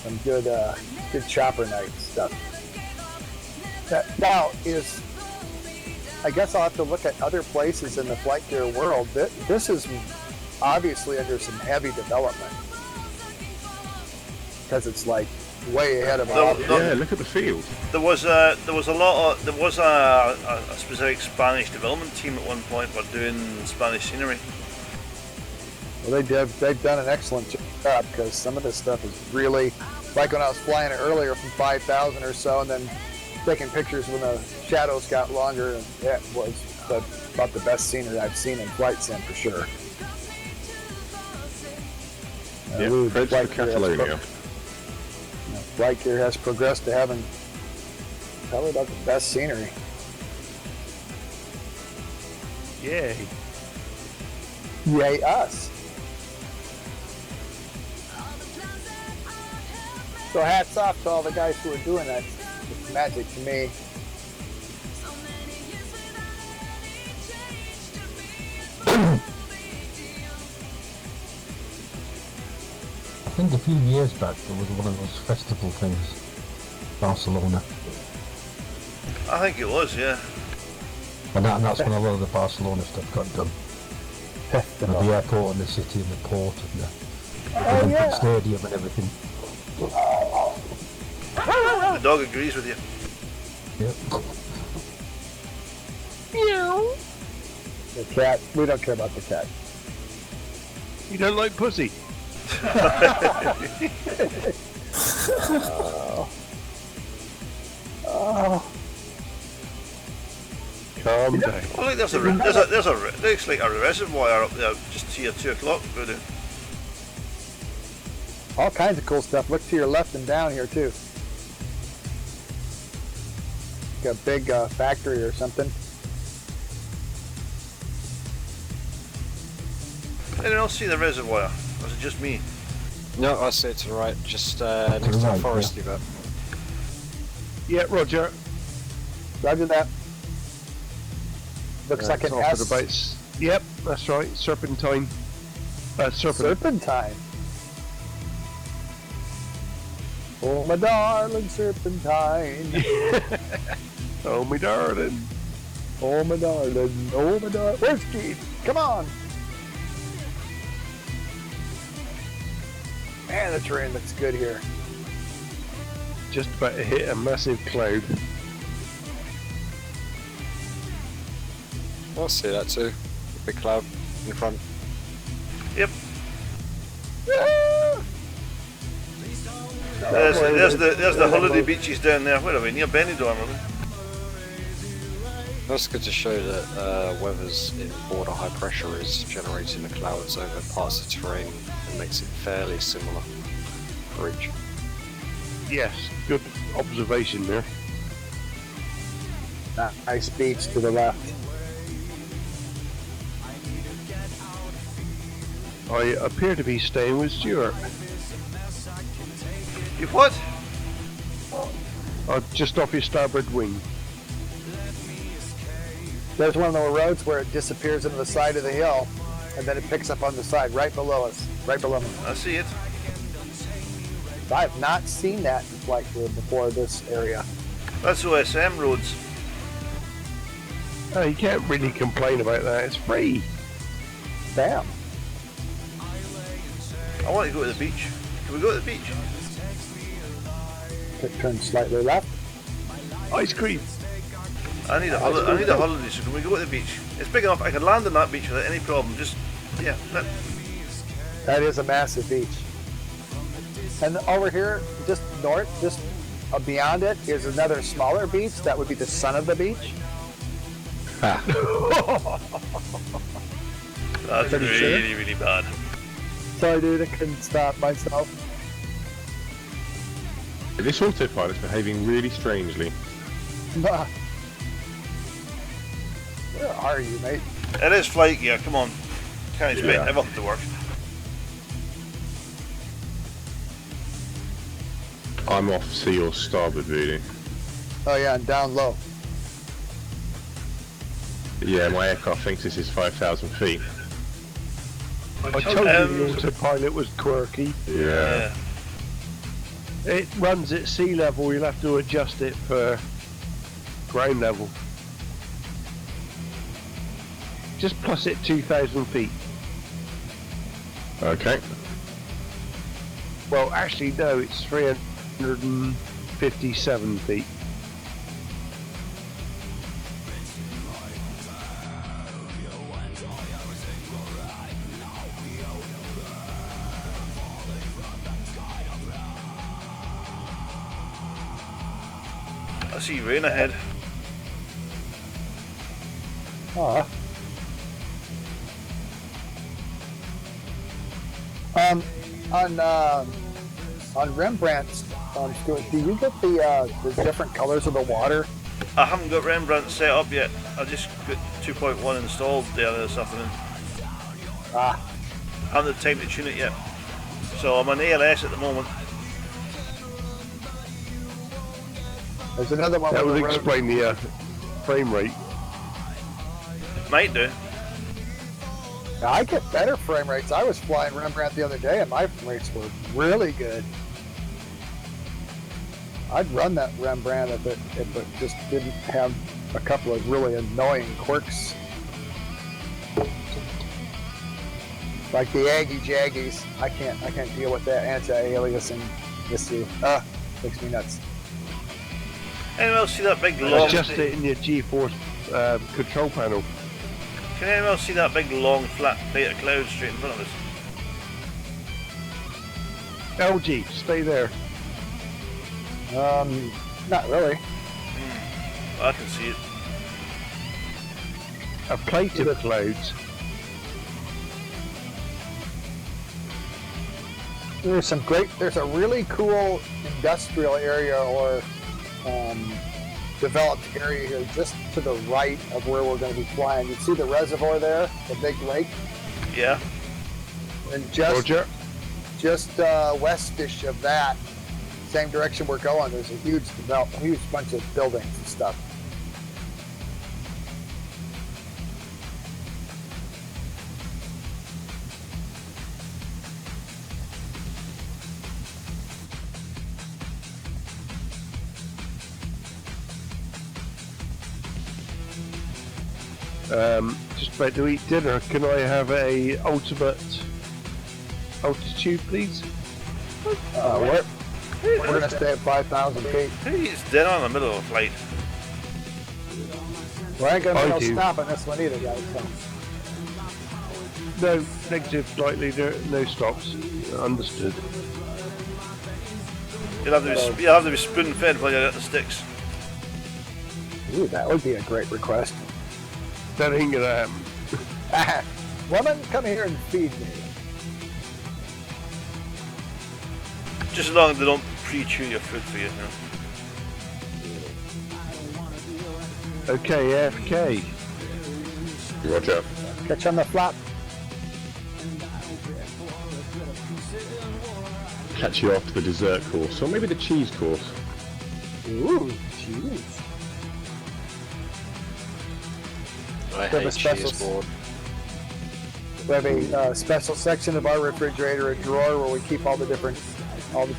Speaker 3: Some good, good chopper night stuff. Now is, I guess I'll have to look at other places in the FlightGear world. This is obviously under some heavy development because it's like way ahead of our.
Speaker 2: Yeah, look at the field.
Speaker 1: There was a specific Spanish development team at one point for doing Spanish scenery.
Speaker 3: Well, they've done an excellent job because some of this stuff is really, like when I was flying it earlier from 5,000 or so, and then taking pictures when the shadows got longer, and yeah, it was about the best scenery I've seen in flight sim for sure.
Speaker 2: Yeah, Fred's for Catalonia.
Speaker 3: FlightGear has progressed to having probably about the best scenery.
Speaker 4: Yay.
Speaker 3: Yay us. So hats off to all the guys who are doing that. It's magic to me.
Speaker 7: I think a few years back there was one of those festival things, Barcelona,
Speaker 1: I think it was, yeah.
Speaker 7: and that's when a lot of the Barcelona stuff got done. And the airport and the city and the port and the Olympic
Speaker 3: yeah.
Speaker 7: stadium and everything.
Speaker 1: The dog agrees with you.
Speaker 7: Yep.
Speaker 3: The cat, we don't care about the cat.
Speaker 4: You don't like pussy?
Speaker 3: Oh.
Speaker 4: Calm down.
Speaker 1: Well, look, looks like a reservoir up there just here, 2 o'clock.
Speaker 3: All kinds of cool stuff. Look to your left and down here too. a big factory or something.
Speaker 1: Anyone else see the reservoir? Or is it just me?
Speaker 5: No, I see it to the right, just next to the
Speaker 7: right,
Speaker 5: foresty bit.
Speaker 4: Yeah, Roger.
Speaker 3: Roger that. Looks like
Speaker 4: It's
Speaker 3: an
Speaker 4: off
Speaker 3: S.
Speaker 4: of the boats. Yep, that's right. Serpentine.
Speaker 3: Serpentine. Oh, my darling serpentine.
Speaker 4: Oh, my darling.
Speaker 3: Oh, my darling. Oh, my darling. Where's Keith? Come on. Man, the terrain looks good here.
Speaker 4: Just about to hit a massive cloud.
Speaker 5: I see that too. Big cloud in front.
Speaker 1: Yep. There's the holiday beaches down there. Where are we? Near Benidorm, are we?
Speaker 5: That's good to show that weather's in border high pressure is generating the clouds over parts of the terrain and makes it fairly similar for each.
Speaker 4: Yes, good observation there.
Speaker 3: Nice beach to the left.
Speaker 4: I appear to be staying with Stuart.
Speaker 1: You what?
Speaker 4: Just off your starboard wing.
Speaker 3: There's one of the roads where it disappears into the side of the hill, and then it picks up on the side right below us, right below me.
Speaker 1: I see it.
Speaker 3: I have not seen that in FlightGear before this area.
Speaker 1: That's OSM roads.
Speaker 4: Oh, you can't really complain about that. It's free.
Speaker 3: Damn.
Speaker 1: I want to go to the beach. Can we go to the beach?
Speaker 3: Turn slightly left.
Speaker 4: Ice cream.
Speaker 1: I need a holiday, so can we go to the beach? It's big enough, I can land on that beach without any problem. Just, yeah.
Speaker 3: That is a massive beach. And over here, just north, just beyond it, is another smaller beach. That would be the son of the beach.
Speaker 1: That's
Speaker 3: Pretty
Speaker 1: really,
Speaker 3: sure.
Speaker 1: really bad.
Speaker 3: Sorry, dude, I couldn't stop myself.
Speaker 2: This autopilot's behaving really strangely.
Speaker 3: Where are you, mate?
Speaker 1: It is FlightGear, come on. Can't expect
Speaker 2: Yeah.
Speaker 1: everything to work.
Speaker 2: I'm off to your starboard, really.
Speaker 3: Oh yeah, and down low.
Speaker 2: Yeah, my aircraft thinks this is 5,000 feet.
Speaker 4: I told you the autopilot was quirky.
Speaker 2: Yeah.
Speaker 4: It runs at sea level. You'll have to adjust it for ground level. Just plus it 2,000 feet.
Speaker 2: Okay.
Speaker 4: Well, actually, no, it's 357 feet.
Speaker 1: I see rain ahead.
Speaker 3: Oh. On Rembrandt's, Stuart, do you get the different colors of the water?
Speaker 1: I haven't got Rembrandt set up yet. I just got 2.1 installed there this afternoon.
Speaker 3: Ah,
Speaker 1: I haven't had time to tune it yet. So I'm on ALS at the moment.
Speaker 3: there's another one.
Speaker 4: That
Speaker 3: with
Speaker 4: would
Speaker 3: the road-
Speaker 4: explain the frame rate.
Speaker 1: Might do.
Speaker 3: Now, I get better frame rates. I was flying Rembrandt the other day, and my frame rates were really good. I'd run that Rembrandt if it just didn't have a couple of really annoying quirks, like the Aggie Jaggies. I can't deal with that anti-aliasing issue. Makes me nuts.
Speaker 1: Anyone else see that big long?
Speaker 4: Adjust it in your G-force control panel.
Speaker 1: Can anyone else see that big long flat plate of clouds straight in front of us?
Speaker 4: LG, stay there.
Speaker 3: Not really.
Speaker 1: I can see it.
Speaker 4: A plate of clouds.
Speaker 3: There's a really cool industrial area or developed area here, just to the right of where we're going to be flying. You see the reservoir there, the big lake,
Speaker 1: Yeah.
Speaker 3: and just
Speaker 4: Roger.
Speaker 3: westish of that, same direction we're going. There's a huge bunch of buildings and stuff.
Speaker 4: Just about to eat dinner. Can I have a ultimate altitude, please?
Speaker 3: We're going to stay at 5,000 feet.
Speaker 1: Who eats dinner in the middle of a flight?
Speaker 3: We ain't going to
Speaker 4: I
Speaker 3: be no
Speaker 4: do.
Speaker 3: stopping this one either, guys. So.
Speaker 4: No, negative flight leader, no stops. Understood.
Speaker 1: You'll have to be spoon fed while you're at the sticks.
Speaker 3: Ooh, that would be a great request.
Speaker 4: That ain't gonna happen.
Speaker 3: Woman, come here and feed me.
Speaker 1: Just as long as they don't pre-chew your food for you. You know?
Speaker 4: Okay, AFK.
Speaker 2: Roger.
Speaker 3: Catch on the flap.
Speaker 2: Catch you after the dessert course, or maybe the cheese course.
Speaker 3: Ooh, jeez.
Speaker 5: I
Speaker 3: have a
Speaker 5: hate
Speaker 3: special
Speaker 5: cheese board.
Speaker 3: We have a special section of our refrigerator, a drawer where we keep all the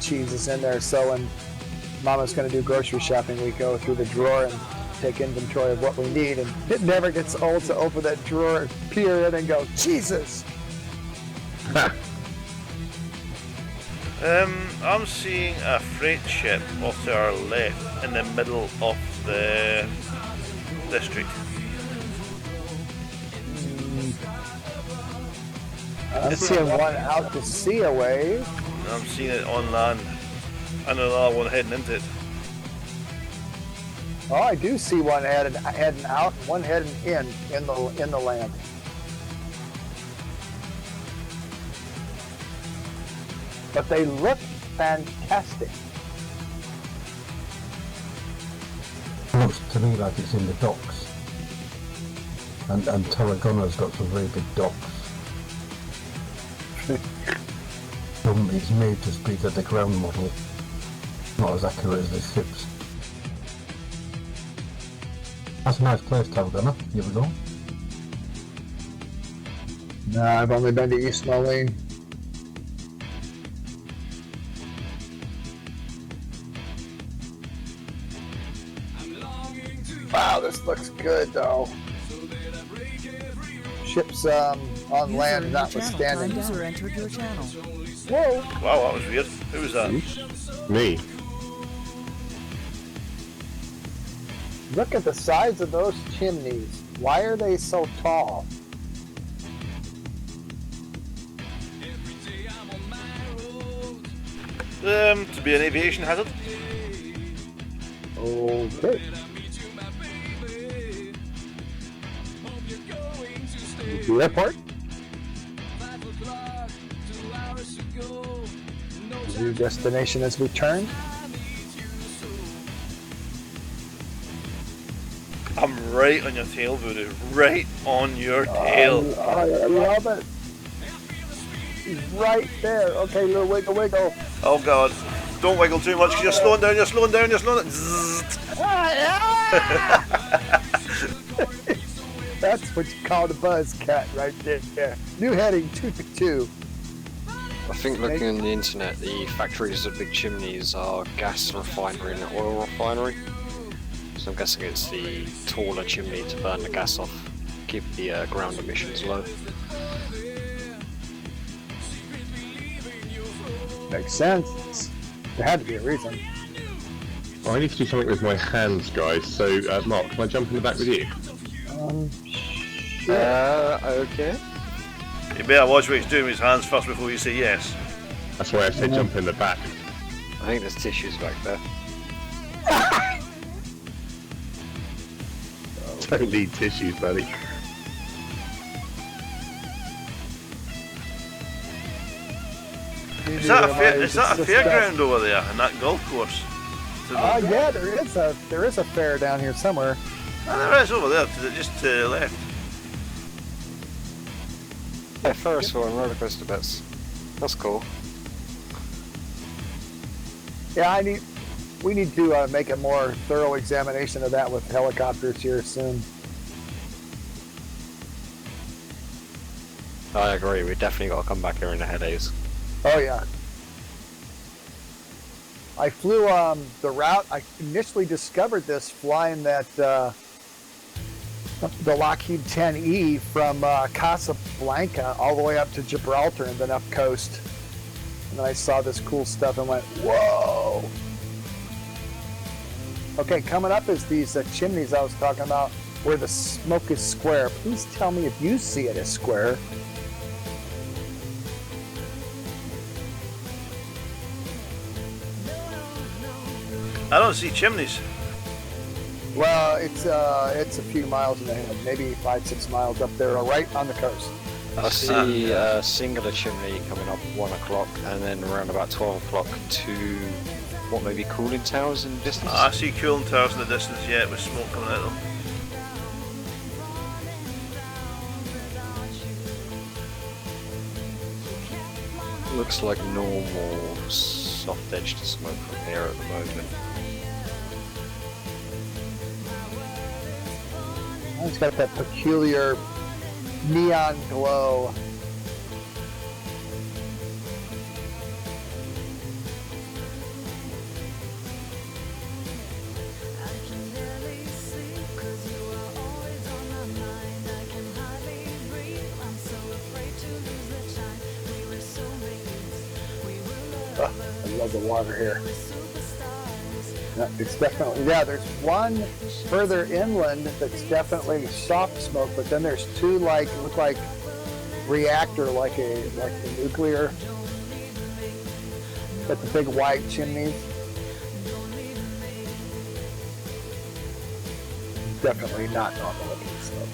Speaker 3: cheeses in there. So when Mama's going to do grocery shopping, we go through the drawer and take inventory of what we need. And it never gets old to open that drawer, peer in, and go, Jesus!
Speaker 1: I'm seeing a freight ship off to our left in the middle of the district.
Speaker 3: I'm seeing one out to sea away.
Speaker 1: I'm seeing it on land. And another one heading into it.
Speaker 3: Oh, I do see one heading out and one heading in the land. But they look fantastic.
Speaker 7: Looks to me like it's in the docks. And Tarragona's got some very big docks. It's made to speak at the ground model, not as accurate as the ships. That's a nice place, Tarragona. You ever go?
Speaker 3: No, I've only been to East Moline. Wow, this looks good though. Ships on land notwithstanding.
Speaker 9: User entered your channel.
Speaker 3: Whoa!
Speaker 1: Wow, that was weird. Who was that?
Speaker 2: Me.
Speaker 3: Look at the size of those chimneys. Why are they so tall?
Speaker 1: To be an aviation hazard.
Speaker 3: Okay. The airport. New destination has returned.
Speaker 1: I'm right on your tail, Voodoo. Right on your tail.
Speaker 3: I love it. He's right there. Okay, little wiggle, wiggle.
Speaker 1: Oh god. Don't wiggle too much because you're slowing down, you're slowing down, you're slowing down. Zzzt.
Speaker 3: That's what you call the buzz cat right there. New heading 222.
Speaker 5: I think looking on the internet, the factories of big chimneys are gas refinery and oil refinery. So I'm guessing it's the taller chimney to burn the gas off, keep the ground emissions low.
Speaker 3: Makes sense. There had to be a reason.
Speaker 2: I need to do something with my hands, guys. So, Mark, can I jump in the back with you?
Speaker 5: Okay.
Speaker 1: You better watch what he's doing with his hands first before you say yes.
Speaker 2: That's why I said jump in the back.
Speaker 5: I think there's tissues back there.
Speaker 2: Don't need tissues, buddy.
Speaker 1: Is that a fairground over there in that golf course? to the...
Speaker 3: Yeah, there is a fair down here somewhere.
Speaker 1: there is over there, just to the left.
Speaker 5: Yeah, Ferris wheel and roller coaster bits. That's cool.
Speaker 3: Yeah, we need to make a more thorough examination of that with helicopters here soon.
Speaker 5: I agree, we definitely got to come back here in the headaches.
Speaker 3: Oh yeah. I flew the route. I initially discovered this flying that the Lockheed 10E from Casablanca all the way up to Gibraltar and then up coast. And then I saw this cool stuff and went, whoa! Okay, coming up is these chimneys I was talking about where the smoke is square. Please tell me if you see it as square.
Speaker 1: I don't see chimneys.
Speaker 3: Well, it's a few miles ahead, maybe 5-6 miles up there, right on the coast.
Speaker 5: I see a singular chimney coming up 1 o'clock, and then around about 12 o'clock to what may be cooling towers in the distance.
Speaker 1: I see cooling towers in the distance, yeah, with smoke coming out of them.
Speaker 5: Looks like normal soft edge to smoke from here at the moment.
Speaker 3: It's got that peculiar neon glow. I love the water here. Yeah, it's definitely, yeah, there's one further inland that's definitely soft smoke, but then there's two look like reactor, like the nuclear, got the big white chimneys. Definitely not normal looking smoke.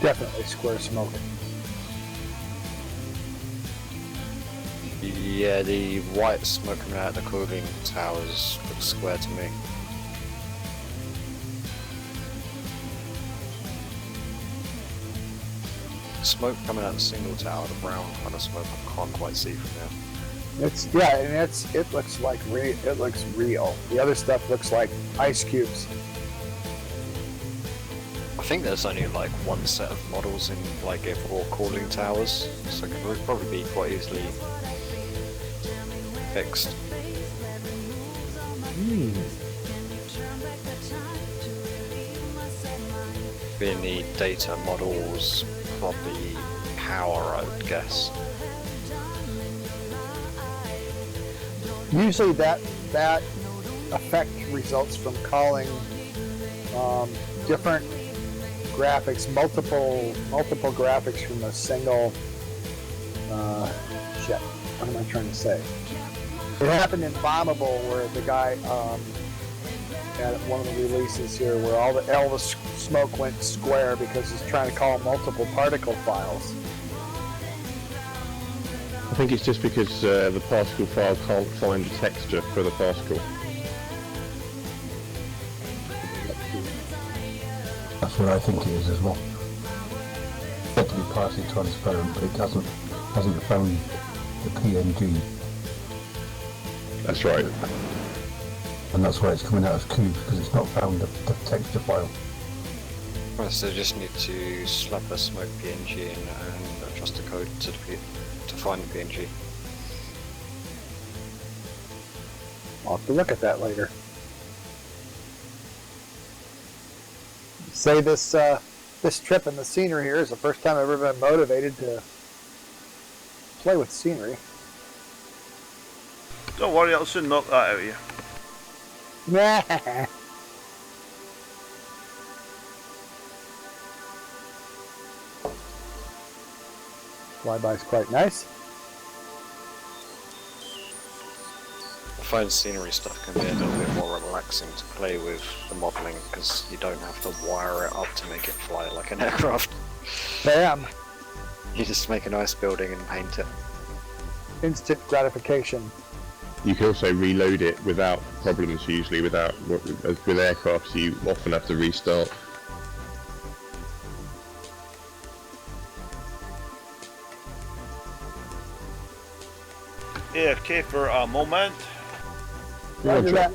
Speaker 3: Definitely square smoke.
Speaker 5: Yeah, the white smoke coming out of the cooling towers looks square to me. Smoke coming out of the single tower, the brown kind of smoke I can't quite see from there.
Speaker 3: It looks like it looks real. The other stuff looks like ice cubes.
Speaker 5: I think there's only like one set of models in like four cooling towers, so it could probably be quite easily fixed. Being the data models, probably power, I would guess.
Speaker 3: Usually that effect results from calling different graphics, multiple graphics from a single. Shit. What am I trying to say? It happened in Bombable where the guy at one of the releases here, where all the smoke went square because he's trying to call multiple particle files.
Speaker 2: I think it's just because the particle file can't find the texture for the particle.
Speaker 7: That's what I think it is as well. It's meant to be partially transparent, but it hasn't found the PNG.
Speaker 2: That's right.
Speaker 7: And that's why it's coming out as cubes, because it's not found the texture file.
Speaker 5: Well, so just need to slap a smoke PNG in and adjust the code to find the PNG.
Speaker 3: I'll have to look at that later. Say this trip and the scenery here is the first time I've ever been motivated to play with scenery.
Speaker 1: Don't worry, I'll soon knock that out of you.
Speaker 3: Nah. Flyby's quite nice.
Speaker 5: I find scenery stuff can be a little bit more relaxing to play with the modelling because you don't have to wire it up to make it fly like an aircraft.
Speaker 3: Bam!
Speaker 5: You just make a nice building and paint it.
Speaker 3: Instant gratification.
Speaker 2: You can also reload it without problems usually, with aircraft you often have to restart.
Speaker 1: AFK for a moment.
Speaker 3: Roger that.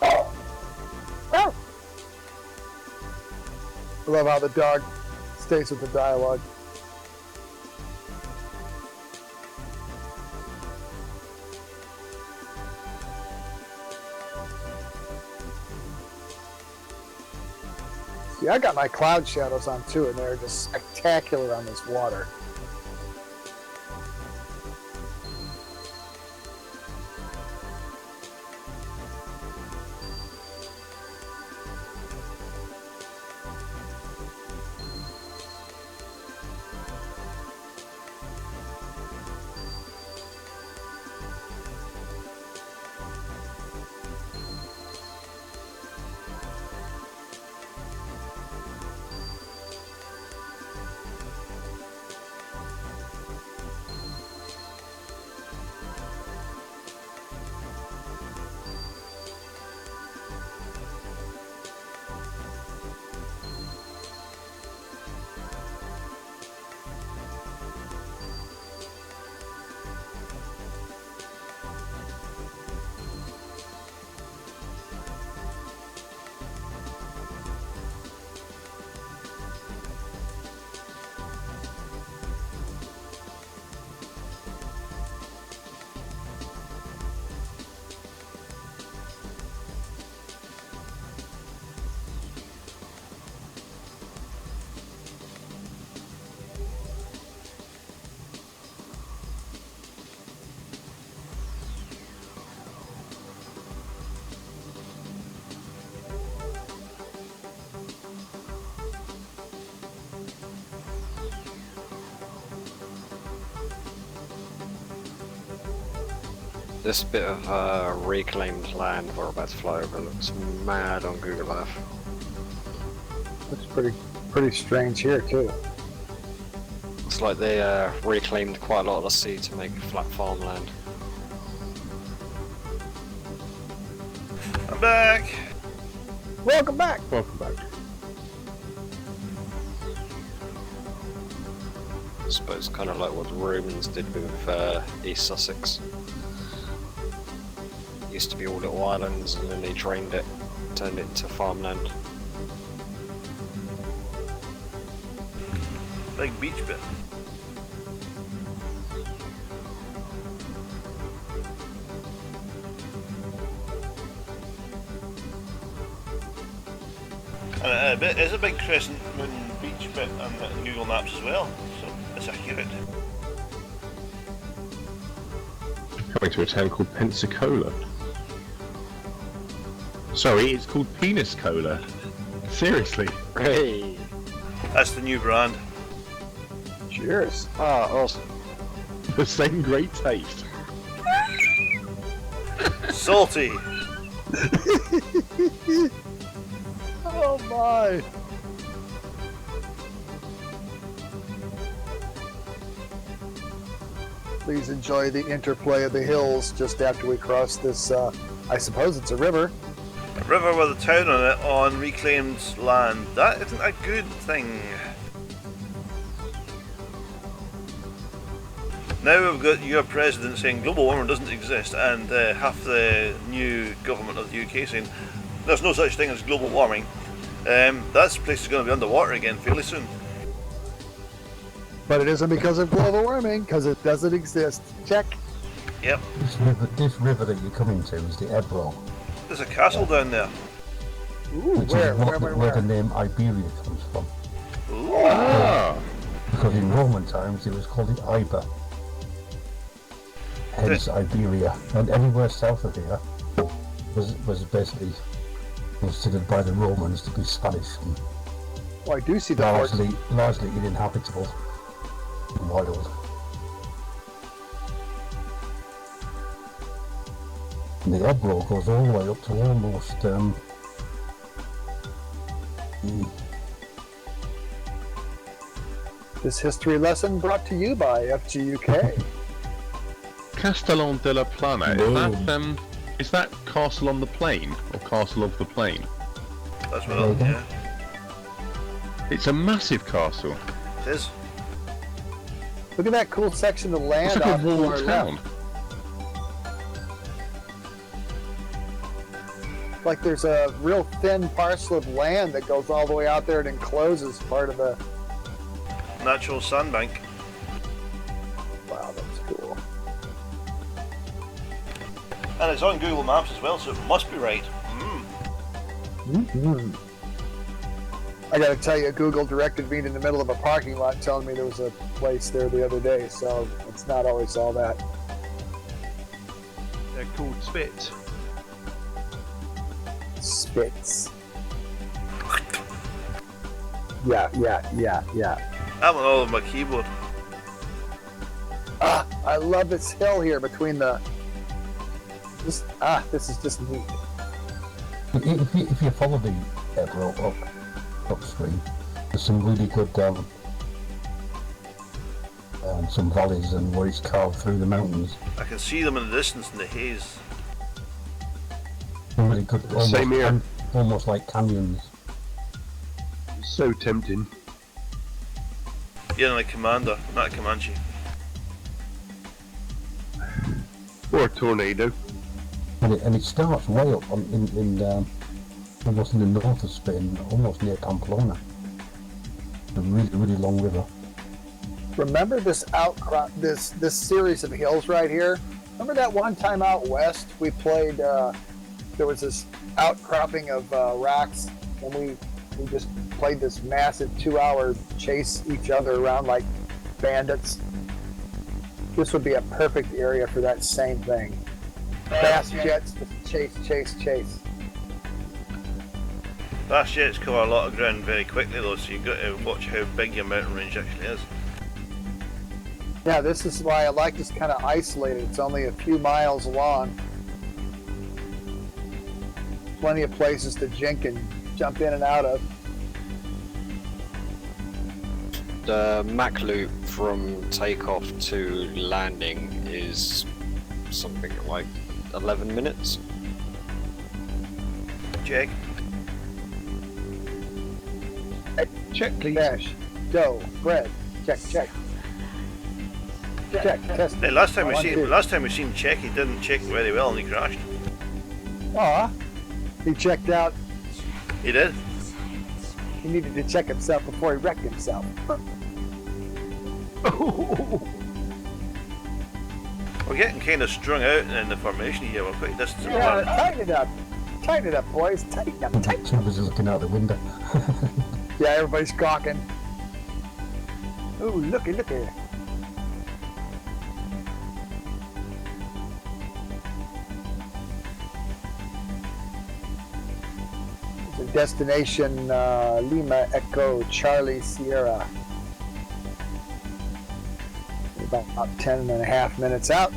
Speaker 3: Oh. I love how the dog stays with the dialogue. See, I got my cloud shadows on too, and they're just spectacular on this water.
Speaker 5: This bit of reclaimed land we're about to fly over looks mad on Google Earth.
Speaker 3: Looks pretty strange here too.
Speaker 5: Looks like they reclaimed quite a lot of the sea to make flat farmland.
Speaker 1: I'm back.
Speaker 3: Welcome back.
Speaker 2: Welcome back.
Speaker 5: I suppose kind of like what the Romans did with East Sussex. Used to be all little islands and then they drained it, turned it into farmland.
Speaker 1: Big beach bit. And it is a big crescent moon beach bit on Google Maps as well, so it's accurate.
Speaker 2: Coming to a town called Pensacola. Sorry, it's called Penis Cola. Seriously.
Speaker 5: Hey!
Speaker 1: That's the new brand.
Speaker 3: Cheers.
Speaker 5: Ah, awesome.
Speaker 2: The same great taste.
Speaker 1: Salty.
Speaker 3: Oh my! Please enjoy the interplay of the hills just after we cross this, I suppose it's a river.
Speaker 1: A river with a town on it on reclaimed land. That isn't a good thing. Now we've got your president saying global warming doesn't exist, and half the new government of the UK saying there's no such thing as global warming. That place is going to be underwater again fairly soon.
Speaker 3: But it isn't because of global warming, because it doesn't exist. Check.
Speaker 1: Yep.
Speaker 7: This river that you're coming to is the Ebro,
Speaker 1: There's a castle down there.
Speaker 3: Ooh,
Speaker 7: which
Speaker 3: where,
Speaker 7: is
Speaker 3: where?
Speaker 7: where the name Iberia comes from.
Speaker 1: Ooh.
Speaker 2: Ah.
Speaker 7: Because in Roman times it was called the Iber. hence Iberia, and anywhere south of here was basically considered by the Romans to be Spanish and
Speaker 3: Well, I do see the horse.
Speaker 7: largely uninhabitable and wild. And the Ebro goes all the way up to almost
Speaker 3: This history lesson brought to you by FGUK.
Speaker 2: Castellon de la Plana.
Speaker 7: No.
Speaker 2: Is that Castle on the Plain or Castle of the Plain?
Speaker 1: That's well, yeah.
Speaker 2: It's a massive castle.
Speaker 1: It is.
Speaker 3: Look at that cool section of land
Speaker 2: It's like
Speaker 3: off
Speaker 2: a
Speaker 3: to our
Speaker 2: walled town.
Speaker 3: left. Like there's a real thin parcel of land that goes all the way out there and encloses part of the...
Speaker 1: Natural sandbank.
Speaker 3: Wow, that's cool.
Speaker 1: And it's on Google Maps as well, so it must be right.
Speaker 3: Mm-hmm. I gotta tell you, Google directed me to the middle of a parking lot telling me there was a place there the other day, so it's not always all that.
Speaker 4: They're called spits.
Speaker 3: Spits. Yeah.
Speaker 1: I'm on all of my keyboard.
Speaker 3: Ah, I love this hill here between the... this is just neat.
Speaker 7: If you follow the Ebro upstream, there's some really good some valleys and where it's carved through the mountains.
Speaker 1: I can see them in the distance in the haze.
Speaker 7: Some really good,
Speaker 4: Same here.
Speaker 7: almost like canyons.
Speaker 4: So tempting.
Speaker 1: Yeah, like Commander, not a Comanche.
Speaker 4: Or a tornado.
Speaker 7: And it starts way up in almost in the north of Spain, almost near Pamplona. A really, really long river.
Speaker 3: Remember this outcrop, this series of hills right here? Remember that one time out west we played, there was this outcropping of rocks, and we just played this massive 2-hour chase each other around like bandits? This would be a perfect area for that same thing. Fast jets, just chase.
Speaker 1: Fast jets cover a lot of ground very quickly though, so you've got to watch how big your mountain range actually is.
Speaker 3: Yeah, this is why I like this kind of isolated. It's only a few miles long. Plenty of places to jink and jump in and out of.
Speaker 5: The Mac loop from takeoff to landing is something like 11 minutes.
Speaker 1: Check.
Speaker 4: Check, please.
Speaker 3: Dash, dough, bread, check. Test.
Speaker 1: Hey, last time we
Speaker 3: 1, 2.
Speaker 1: seen check, he didn't check very well and he crashed.
Speaker 3: Aw, he checked out.
Speaker 1: He did.
Speaker 3: He needed to check himself before he wrecked himself.
Speaker 1: We're getting kind of strung out in the formation here. We're quite distant
Speaker 3: Yeah,
Speaker 1: apart.
Speaker 3: tighten it up, boys. Tighten up.
Speaker 7: Somebody's looking out the window.
Speaker 3: Yeah, everybody's gawking. Ooh, looky. Destination Lima Echo Charlie Sierra. About 10.5 minutes out.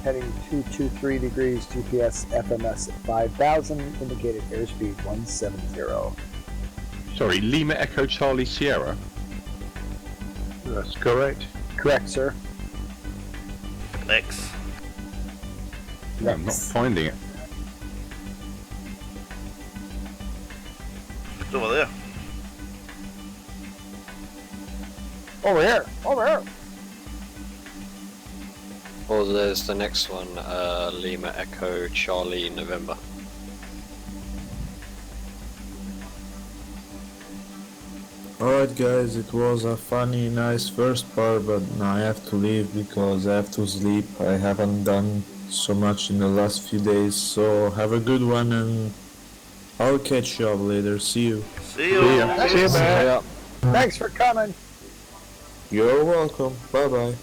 Speaker 3: Heading 223 degrees, GPS FMS at 5,000, indicated airspeed 170.
Speaker 2: Sorry, Lima Echo Charlie Sierra.
Speaker 4: That's correct.
Speaker 3: Correct, sir.
Speaker 1: X.
Speaker 2: No, I'm not finding it.
Speaker 1: It's over there.
Speaker 3: Over here.
Speaker 5: Or there's the next one, Lima Echo Charlie November.
Speaker 6: Alright guys, it was a funny, nice first part, but now I have to leave because I have to sleep. I haven't done so much in the last few days, so have a good one and I'll catch you up later. See you.
Speaker 1: See you.
Speaker 4: See you, man.
Speaker 3: Thanks for coming.
Speaker 6: You're welcome. Bye bye.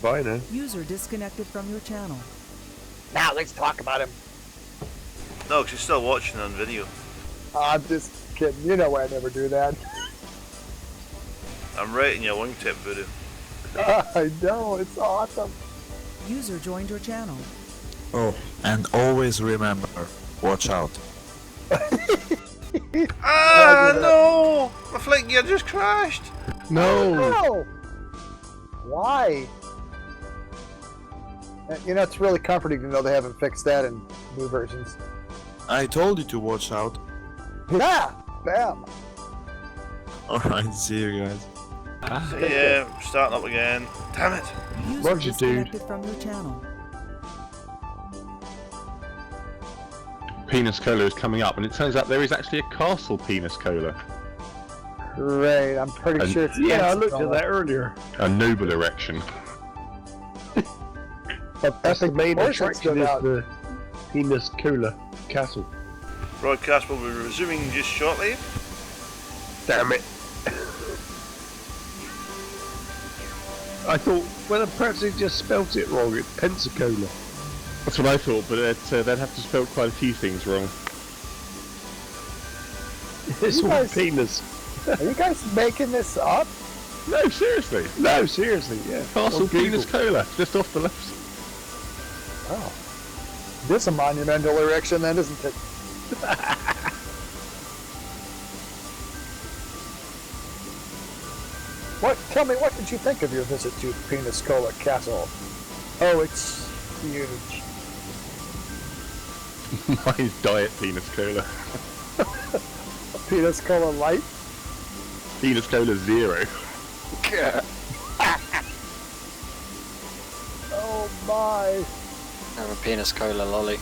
Speaker 4: Bye now.
Speaker 9: User disconnected from your channel.
Speaker 3: Now let's talk about him.
Speaker 1: No, because you're still watching on video.
Speaker 3: I'm just kidding. You know I never do that.
Speaker 1: I'm rating your wingtip voodoo.
Speaker 3: I know, it's awesome.
Speaker 9: User joined your channel.
Speaker 6: Oh, and always remember, watch out.
Speaker 1: Ah, no! My flight gear just crashed.
Speaker 2: No!
Speaker 3: No! Why? You know, it's really comforting to know they haven't fixed that in new versions.
Speaker 6: I told you to watch out.
Speaker 3: Yeah! Bam!
Speaker 6: Alright, see you guys.
Speaker 1: So yeah, starting up again. Damn it.
Speaker 9: User
Speaker 4: Roger, dude.
Speaker 9: disconnected from your channel.
Speaker 2: Penis Cola is coming up, and it turns out there is actually a castle Penis Cola.
Speaker 3: Great, I'm pretty
Speaker 2: And-
Speaker 3: sure it's
Speaker 4: Yeah, I looked at
Speaker 3: Pensacola.
Speaker 4: that earlier.
Speaker 2: A noble erection.
Speaker 3: But
Speaker 4: That's the main
Speaker 3: portion
Speaker 4: attraction
Speaker 3: stood
Speaker 4: is
Speaker 3: out.
Speaker 4: the Penis Cola Castle.
Speaker 1: Broadcast will be resuming just shortly.
Speaker 4: Damn it. I thought, well, perhaps they just spelt it wrong. It's Pensacola.
Speaker 2: That's what I thought, but they'd have to spell quite a few things wrong.
Speaker 4: It's
Speaker 3: You
Speaker 4: all
Speaker 3: guys-
Speaker 4: penis.
Speaker 3: Are you guys making this up?
Speaker 2: No, seriously.
Speaker 4: No, seriously, yeah.
Speaker 2: Castle
Speaker 4: On Google.
Speaker 2: Penis Cola, just off the left.
Speaker 3: Oh. This is a monumental erection then, isn't it? Tell me, what did you think of your visit to Pensacola Castle? Oh, it's huge.
Speaker 2: Mine's Diet Penis Cola.
Speaker 3: Pensacola Light?
Speaker 2: Penis Cola Zero.
Speaker 3: Oh my.
Speaker 5: I'm a penis cola lolly.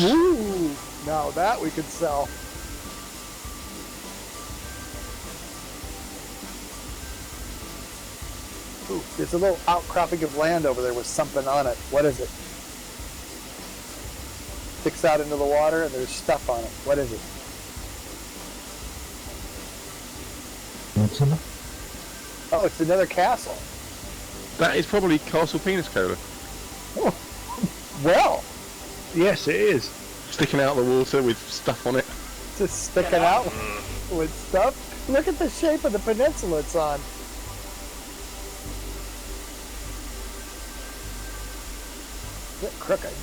Speaker 3: Ooh. Now that we could sell. Ooh, there's a little outcropping of land over there with something on it. What is it? Sticks out into the water and there's stuff on it. What is it?
Speaker 7: Peninsula?
Speaker 3: Oh, it's another castle.
Speaker 2: That is probably Castle Penis Cola.
Speaker 3: Well,
Speaker 4: Yes, it is.
Speaker 2: Sticking out of the water with stuff on it.
Speaker 3: just sticking out with stuff. Look at the shape of the peninsula it's on. A bit crooked.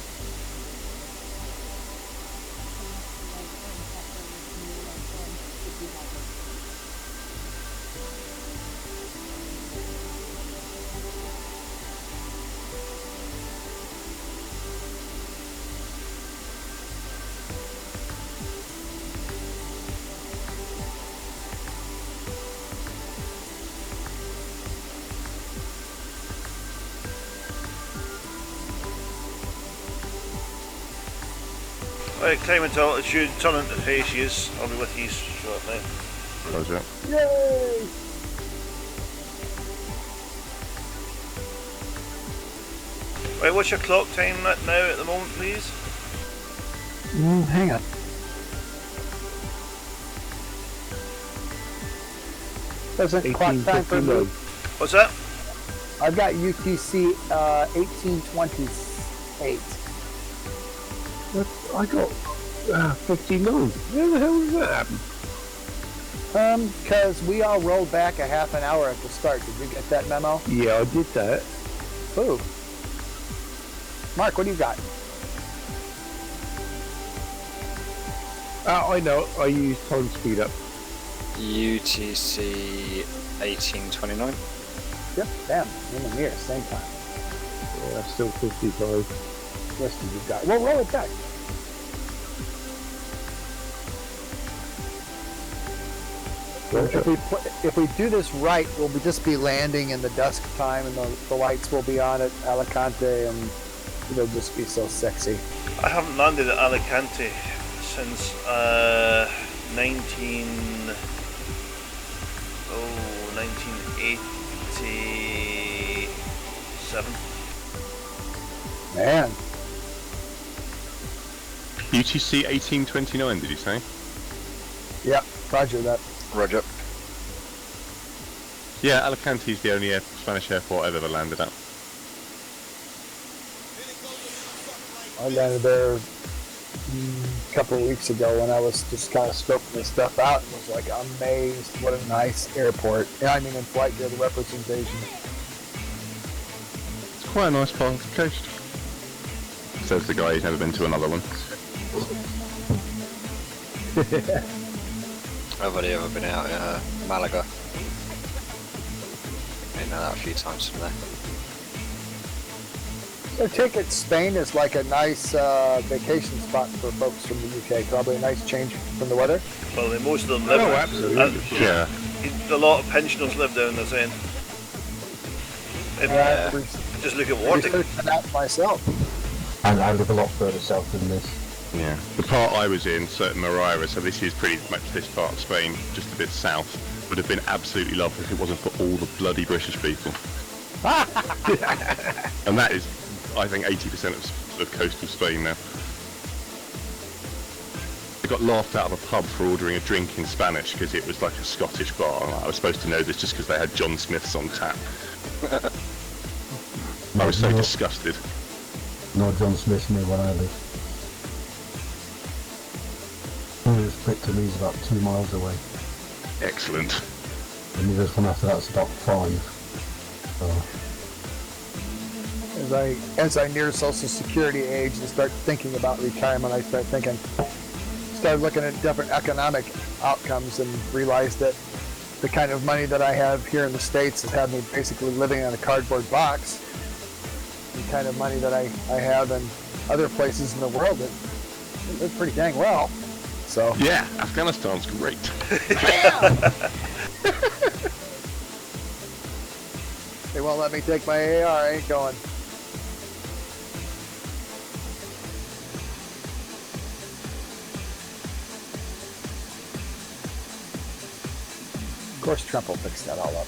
Speaker 1: Right, climate altitude, turn into facies. I'll be with you shortly.
Speaker 2: Roger.
Speaker 3: Yay!
Speaker 1: Right, what's your clock time now at the moment, please?
Speaker 3: Hang on. Doesn't clock time for me.
Speaker 4: 1859.
Speaker 1: What's that?
Speaker 3: I've got UTC 1828.
Speaker 4: I got 59. Where the hell did that happen?
Speaker 3: Because we all rolled back a half an hour at the start. Did you get that memo?
Speaker 4: Yeah, I did that.
Speaker 3: Ooh. Mark, what do you got?
Speaker 4: I know. I used time speed up.
Speaker 5: UTC 1829.
Speaker 3: Yep, damn, in the mirror, same time.
Speaker 4: Yeah, that's still 55.
Speaker 3: Rest of you got. Well, roll it back. If we do this right, we'll just be landing in the dusk time, and the lights will be on at Alicante, and it'll just be so sexy.
Speaker 1: I haven't landed at Alicante since 1987.
Speaker 3: Man,
Speaker 2: UTC 1829, did you say?
Speaker 3: yep, roger that.
Speaker 5: Roger.
Speaker 2: Yeah, Alicante is the only Spanish airport I've ever landed at.
Speaker 3: I landed there a couple of weeks ago when I was just kind of scoping this stuff out and was like amazed what a nice airport. Yeah, I mean in FlightGear, the representation.
Speaker 2: It's quite a nice part of the coast. Says the guy who's never been to another one.
Speaker 5: I've only ever been out in Malaga. Been out a few times from there.
Speaker 3: I take it Spain is like a nice vacation spot for folks from the UK. Probably a nice change from the weather.
Speaker 1: Well, most of them live.
Speaker 4: Oh, absolutely.
Speaker 2: Yeah.
Speaker 1: A lot of pensioners live down this end. Just look at Warwick.
Speaker 3: That myself.
Speaker 7: And I live a lot further south than this.
Speaker 2: Yeah. The part I was in, certain Maria, so this is pretty much this part of Spain, just a bit south, would have been absolutely lovely if it wasn't for all the bloody British people. And that is, I think, 80% of coastal Spain now. I got laughed out of a pub for ordering a drink in Spanish because it was like a Scottish bar. I was supposed to know this just because they had John Smith's on tap. I was so disgusted.
Speaker 7: No John Smith near where I live. The nearest Brit to me is about 2 miles away.
Speaker 2: Excellent.
Speaker 7: The nearest one after that's about 5. So.
Speaker 3: As I near Social Security age and start thinking about retirement, I started looking at different economic outcomes and realized that the kind of money that I have here in the States has had me basically living in a cardboard box. The kind of money that I have in other places in the world that live pretty dang well. So
Speaker 2: yeah, Afghanistan's great.
Speaker 3: They won't let me take my AR. I ain't going. Of course, Trump will fix that all up.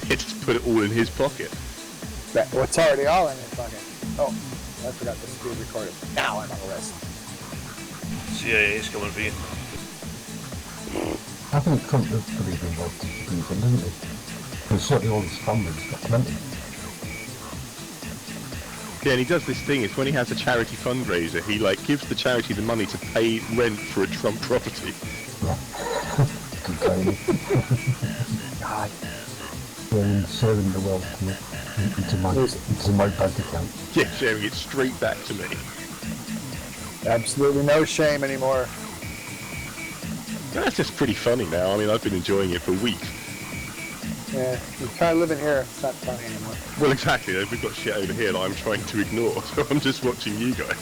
Speaker 2: Just put it all in his pocket.
Speaker 3: It's already all in his pocket. Oh, I forgot this is being recorded. Now I'm on the rest.
Speaker 1: CIA's coming for you.
Speaker 7: I think Trump does believe in what he's believing, doesn't he? Because certainly all his family's got plenty.
Speaker 2: Yeah, and he does this thing, it's when he has a charity fundraiser, he like gives the charity the money to pay rent for a Trump property.
Speaker 7: Yeah. Complaining.
Speaker 3: God.
Speaker 7: They're sharing the wealth into my bank account.
Speaker 2: Yeah, sharing it straight back to me.
Speaker 3: Absolutely no shame anymore.
Speaker 2: That's just pretty funny now. I mean, I've been enjoying it for weeks.
Speaker 3: Yeah, you're trying to live in here. It's not funny anymore.
Speaker 2: Well, exactly. We've got shit over here that I'm trying to ignore, so I'm just watching you guys.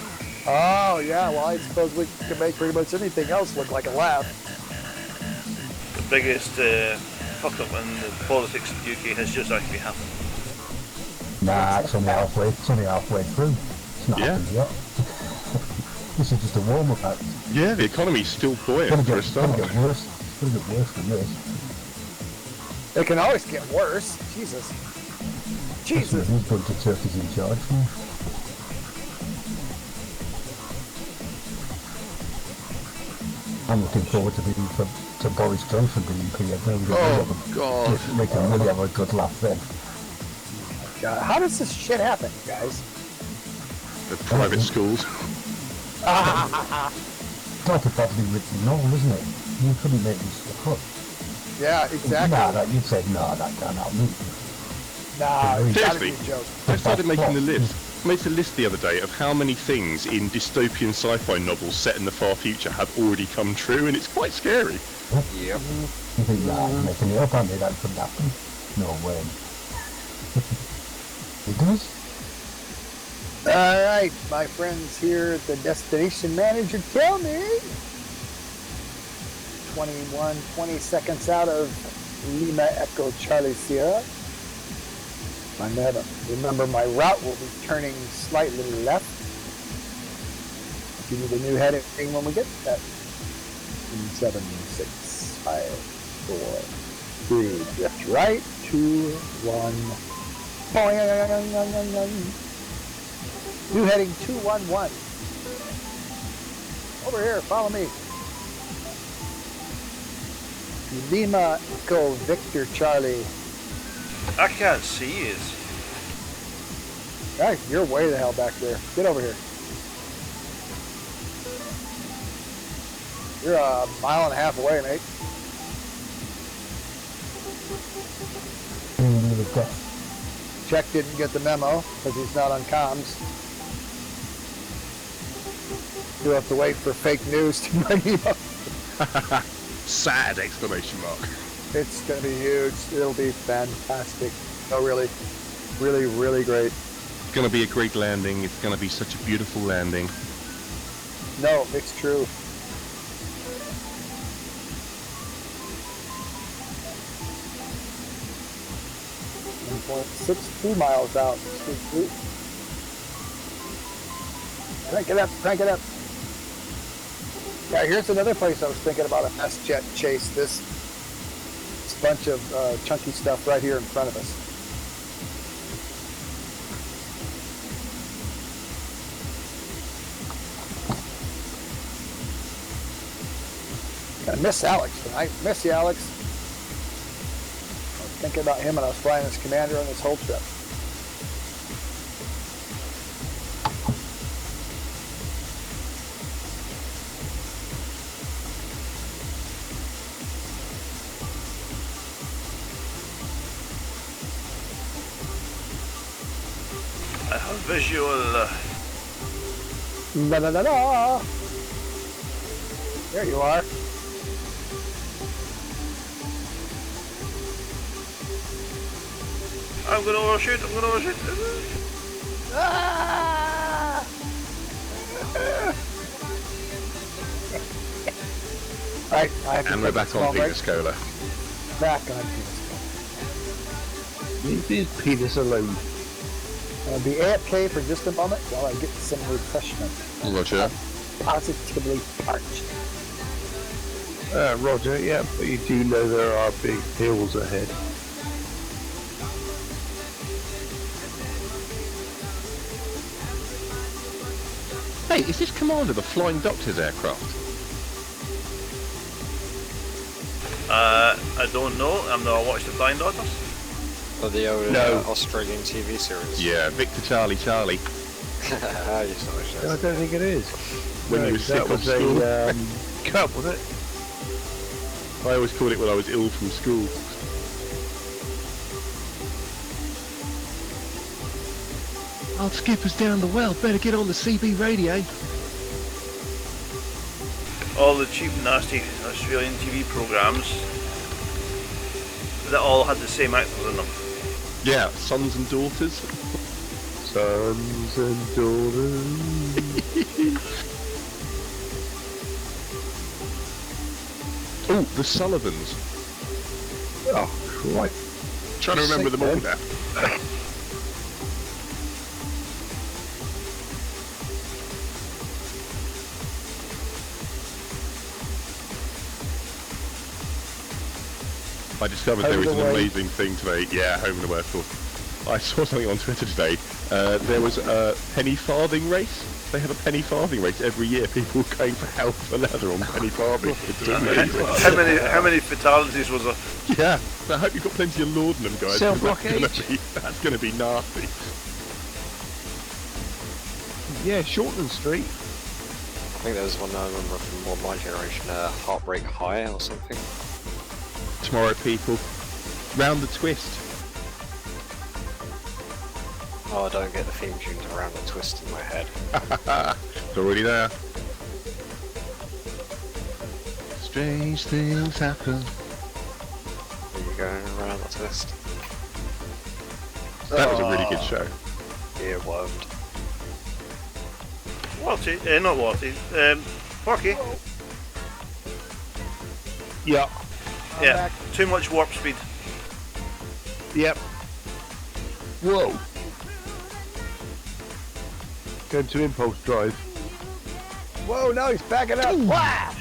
Speaker 3: Oh, yeah, well, I suppose we can make pretty much anything else look like a laugh.
Speaker 1: The biggest fuck up in the politics of the UK has just actually happened.
Speaker 7: Nah, it's only halfway through. It's not happened yet. This is just a warm-up act.
Speaker 2: Yeah, the economy's still buoyant for a start.
Speaker 7: It's gonna get worse than this.
Speaker 3: It can always get worse. Jesus. Jesus.
Speaker 7: Who's going to Turkey's in charge now? I'm looking forward to Boris Johnson being PM.
Speaker 2: Oh, God.
Speaker 7: Make him really have a good laugh then.
Speaker 3: God, how does this shit happen, you guys?
Speaker 2: The private schools.
Speaker 7: It's like a badly written novel, isn't it? You couldn't make this stuff up.
Speaker 3: Yeah, exactly.
Speaker 7: You'd say, that can't happen.
Speaker 3: Nah, it's gotta be a
Speaker 2: Seriously,
Speaker 3: joke.
Speaker 2: I started making the list. I made a list the other day of how many things in dystopian sci-fi novels set in the far future have already come true, and it's quite scary.
Speaker 5: Yep.
Speaker 7: You think, I'm making it up, aren't they? That couldn't happen. No way. It does?
Speaker 3: Alright, my friends here at the Destination Manager tell me 20 seconds out of Lima Echo Charlie Sierra. Remember, my route will be turning slightly left. Give you the new heading when we get to that. 7, 6, 5, 4, 3, drift right, 2, 1. New heading 211. Over here, follow me. Lima Echo Victor Charlie.
Speaker 1: I can't see you.
Speaker 3: Hey, you're way the hell back there. Get over here. You're a mile and a half away, mate. Czech didn't get the memo because he's not on comms. You'll have to wait for fake news to bring him up.
Speaker 2: Sad exclamation mark.
Speaker 3: It's going to be huge. It'll be fantastic. Oh, really, really, really great.
Speaker 2: It's going to be a great landing. It's going to be such a beautiful landing.
Speaker 3: No, it's true. .62 miles out. Crank it up, crank it up. Yeah, here's another place I was thinking about a fast jet chase. This bunch of chunky stuff right here in front of us. I miss Alex tonight. Miss you, Alex. I was thinking about him, and I was flying as commander on this whole trip.
Speaker 1: I have visual.
Speaker 3: La la la la. There you are.
Speaker 1: I'm gonna overshoot. I'm gonna overshoot.
Speaker 3: Ah! Right, I have to
Speaker 2: And we're
Speaker 3: take a
Speaker 2: back
Speaker 3: small
Speaker 2: on
Speaker 3: break.
Speaker 2: Penis Cola.
Speaker 3: Back on Penis
Speaker 4: Leave his penis alone.
Speaker 3: I'll be AFK for just a moment while I get some refreshment.
Speaker 2: Roger.
Speaker 3: Positively parched.
Speaker 4: Roger, yeah, but you do know there are big hills ahead.
Speaker 2: Hey, is this Commander the Flying Doctor's aircraft?
Speaker 1: I don't know. I've never watched the Flying Doctors.
Speaker 5: Or the old
Speaker 4: No.
Speaker 5: Australian TV series.
Speaker 2: Yeah, Victor Charlie Charlie.
Speaker 5: I used to watch
Speaker 4: I
Speaker 5: those.
Speaker 4: don't think it is.
Speaker 2: When you were sick
Speaker 4: that
Speaker 2: of
Speaker 4: was
Speaker 2: school.
Speaker 4: a cup, was it?
Speaker 2: I always called it when I was ill from school. I'll skip us down the well. Better get on the CB radio.
Speaker 1: All the cheap, nasty Australian TV programs that all had the same actors in them.
Speaker 2: Yeah, sons and daughters.
Speaker 4: Sons and daughters.
Speaker 2: Oh, the Sullivans.
Speaker 4: Oh, right.
Speaker 2: Trying to remember them all now. I discovered there was an amazing thing today. Yeah, home and away. I saw something on Twitter today. There was a penny farthing race. They have a penny farthing race every year. People going for hell for leather on penny farthing. It's amazing.
Speaker 1: How many fatalities was there?
Speaker 2: Yeah, I hope you've got plenty of laudanum, guys.
Speaker 4: Cell
Speaker 2: 'cause
Speaker 4: blockade.
Speaker 2: That's going to be nasty.
Speaker 4: Yeah, Shortland Street.
Speaker 5: I think there was one I remember from more my generation, Heartbreak High or something.
Speaker 2: Tomorrow, people, round the twist.
Speaker 5: Oh, I don't get the theme tune to Round the Twist in my head.
Speaker 2: It's already there. Strange things happen.
Speaker 5: Are you going around the twist?
Speaker 2: That was a really good show.
Speaker 5: Earwormed.
Speaker 1: Watty, not Watty. Porky.
Speaker 4: Yeah.
Speaker 1: Yeah,
Speaker 3: back.
Speaker 1: too much warp speed.
Speaker 4: Yep.
Speaker 2: Whoa!
Speaker 4: Going to impulse drive.
Speaker 3: Whoa, no, he's backing up. Wow!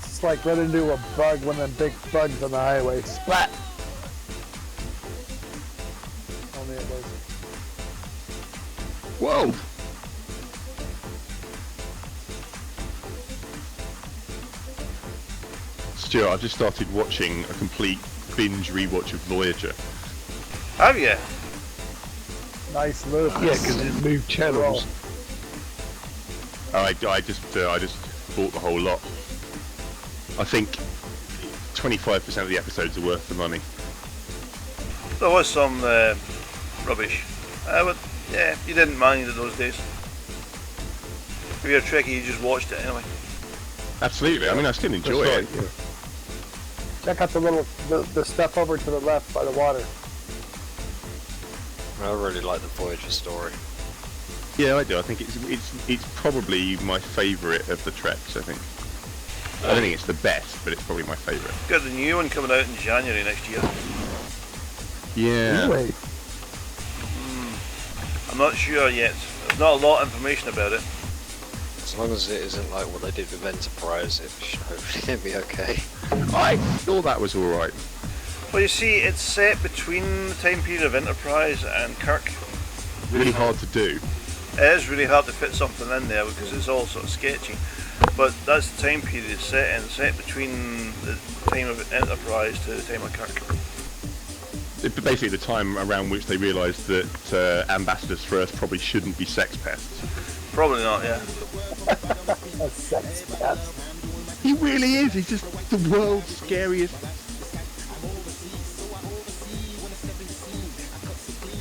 Speaker 3: It's like running into a bug, one of them big bugs on the highway. Splat! Only it was.
Speaker 2: Whoa! Stuart, I've just started watching a complete binge rewatch of Voyager.
Speaker 1: Have you?
Speaker 3: Nice move.
Speaker 4: Yeah, because it moved channels.
Speaker 2: I just bought the whole lot. I think 25% of the episodes are worth the money.
Speaker 1: There was some rubbish. But yeah, you didn't mind in those days. If you're a Trekkie, you just watched it anyway.
Speaker 2: Absolutely. I mean, I still enjoy it.
Speaker 4: Yeah.
Speaker 3: Check out the stuff over to the left by the water.
Speaker 5: I really like the Voyager story.
Speaker 2: Yeah, I do. I think it's probably my favourite of the Treks. I think. I don't think it's the best, but it's probably my favourite.
Speaker 1: Got the new one coming out in January next year.
Speaker 2: Yeah.
Speaker 3: Anyway,
Speaker 1: I'm not sure yet. There's not a lot of information about it.
Speaker 5: As long as it isn't like what they did with Enterprise, it should hopefully be okay.
Speaker 2: I thought that was all right.
Speaker 1: Well, you see, it's set between the time period of Enterprise and Kirk.
Speaker 2: Really hard to do.
Speaker 1: It is really hard to fit something in there because it's all sort of sketchy. But that's the time period it's set in, set between the time of Enterprise to the time of Kirk.
Speaker 2: Basically, the time around which they realised that ambassadors for Earth probably shouldn't be sex pests.
Speaker 1: Probably not, yeah.
Speaker 3: a sex pest.
Speaker 2: He really is. He's just the world's scariest.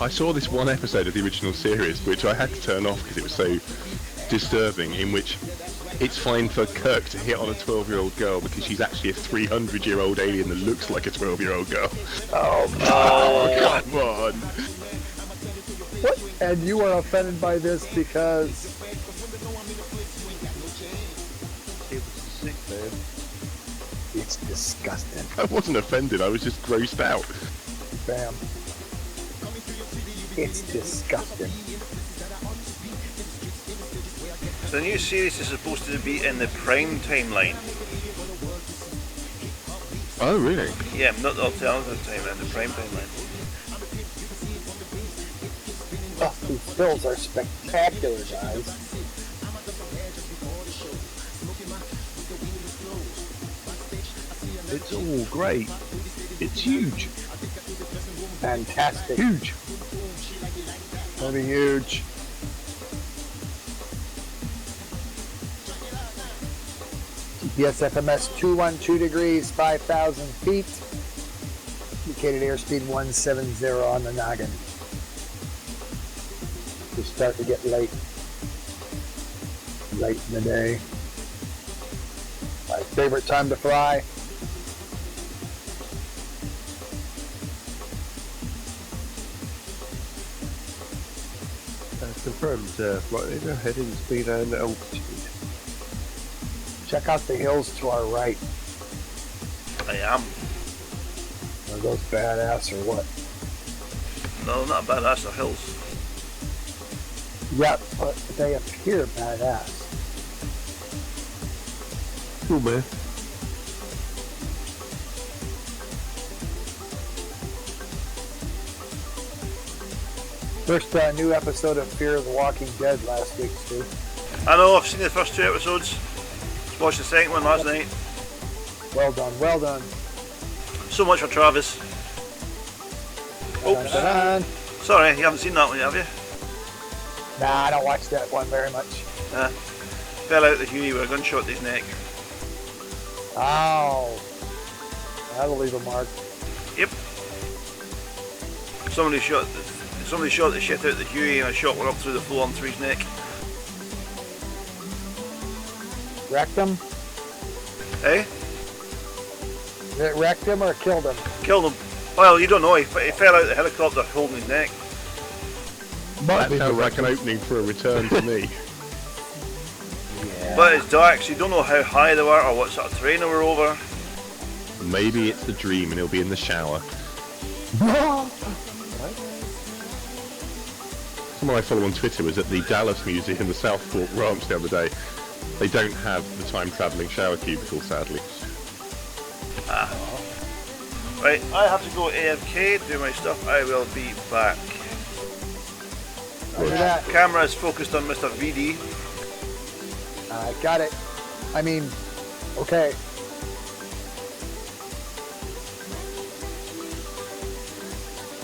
Speaker 2: I saw this one episode of the original series, which I had to turn off because it was so disturbing, in which it's fine for Kirk to hit on a 12-year-old girl because she's actually a 300-year-old alien that looks like a 12-year-old girl.
Speaker 3: Oh,
Speaker 2: come on.
Speaker 3: what? And you were offended by this because...
Speaker 4: It was sick, man.
Speaker 3: It's disgusting.
Speaker 2: I wasn't offended, I was just grossed out.
Speaker 3: Bam. It's disgusting.
Speaker 1: The new series is supposed to be in the prime timeline.
Speaker 2: Oh, really?
Speaker 1: Yeah, not the alternative timeline, the prime timeline.
Speaker 3: Oh, these fills are spectacular, guys.
Speaker 4: It's all great. It's huge.
Speaker 3: Fantastic.
Speaker 4: Huge.
Speaker 3: Gonna be huge. GPS FMS 212 degrees, 5,000 feet. Indicated airspeed 170 on the noggin. It's starting to get late. Late in the day. My favorite time to fly.
Speaker 4: Confirmed, Flightnight, heading speed and altitude.
Speaker 3: Check out the hills to our right.
Speaker 1: I am.
Speaker 3: Are those badass or what?
Speaker 1: No, not badass, the hills.
Speaker 3: Yeah, but they appear badass.
Speaker 4: Cool, man.
Speaker 3: First new episode of Fear of the Walking Dead last week, Stu.
Speaker 1: I know, I've seen the first 2 episodes. Watched the second one last night.
Speaker 3: Well done, well done.
Speaker 1: So much for Travis. Oops.
Speaker 3: Dun-dun-dun.
Speaker 1: Sorry, you haven't seen that one, have you?
Speaker 3: Nah, I don't watch that one very much.
Speaker 1: Fell out the Huey with a gunshot to his neck.
Speaker 3: Oh. That'll leave a mark.
Speaker 1: Yep. Somebody shot the shit out of the Huey and a shot went up through the forearm through his neck.
Speaker 3: Wrecked him?
Speaker 1: Eh?
Speaker 3: It wrecked him or killed him?
Speaker 1: Killed him. Well, you don't know, he fell out of the helicopter holding his neck.
Speaker 2: That sounds like an opening for a return to me.
Speaker 3: Yeah.
Speaker 1: But it's dark, so you don't know how high they were or what sort of terrain they were over.
Speaker 2: Maybe it's a dream and he'll be in the shower. Someone I follow on Twitter was at the Dallas Museum in the South Fork Ranch the other day. They don't have the time-travelling shower cubicle, sadly.
Speaker 1: Right, I have to go AFK, do my stuff. I will be back.
Speaker 3: Look at that.
Speaker 1: Camera is focused on Mr. VD.
Speaker 3: I got it. I mean, okay.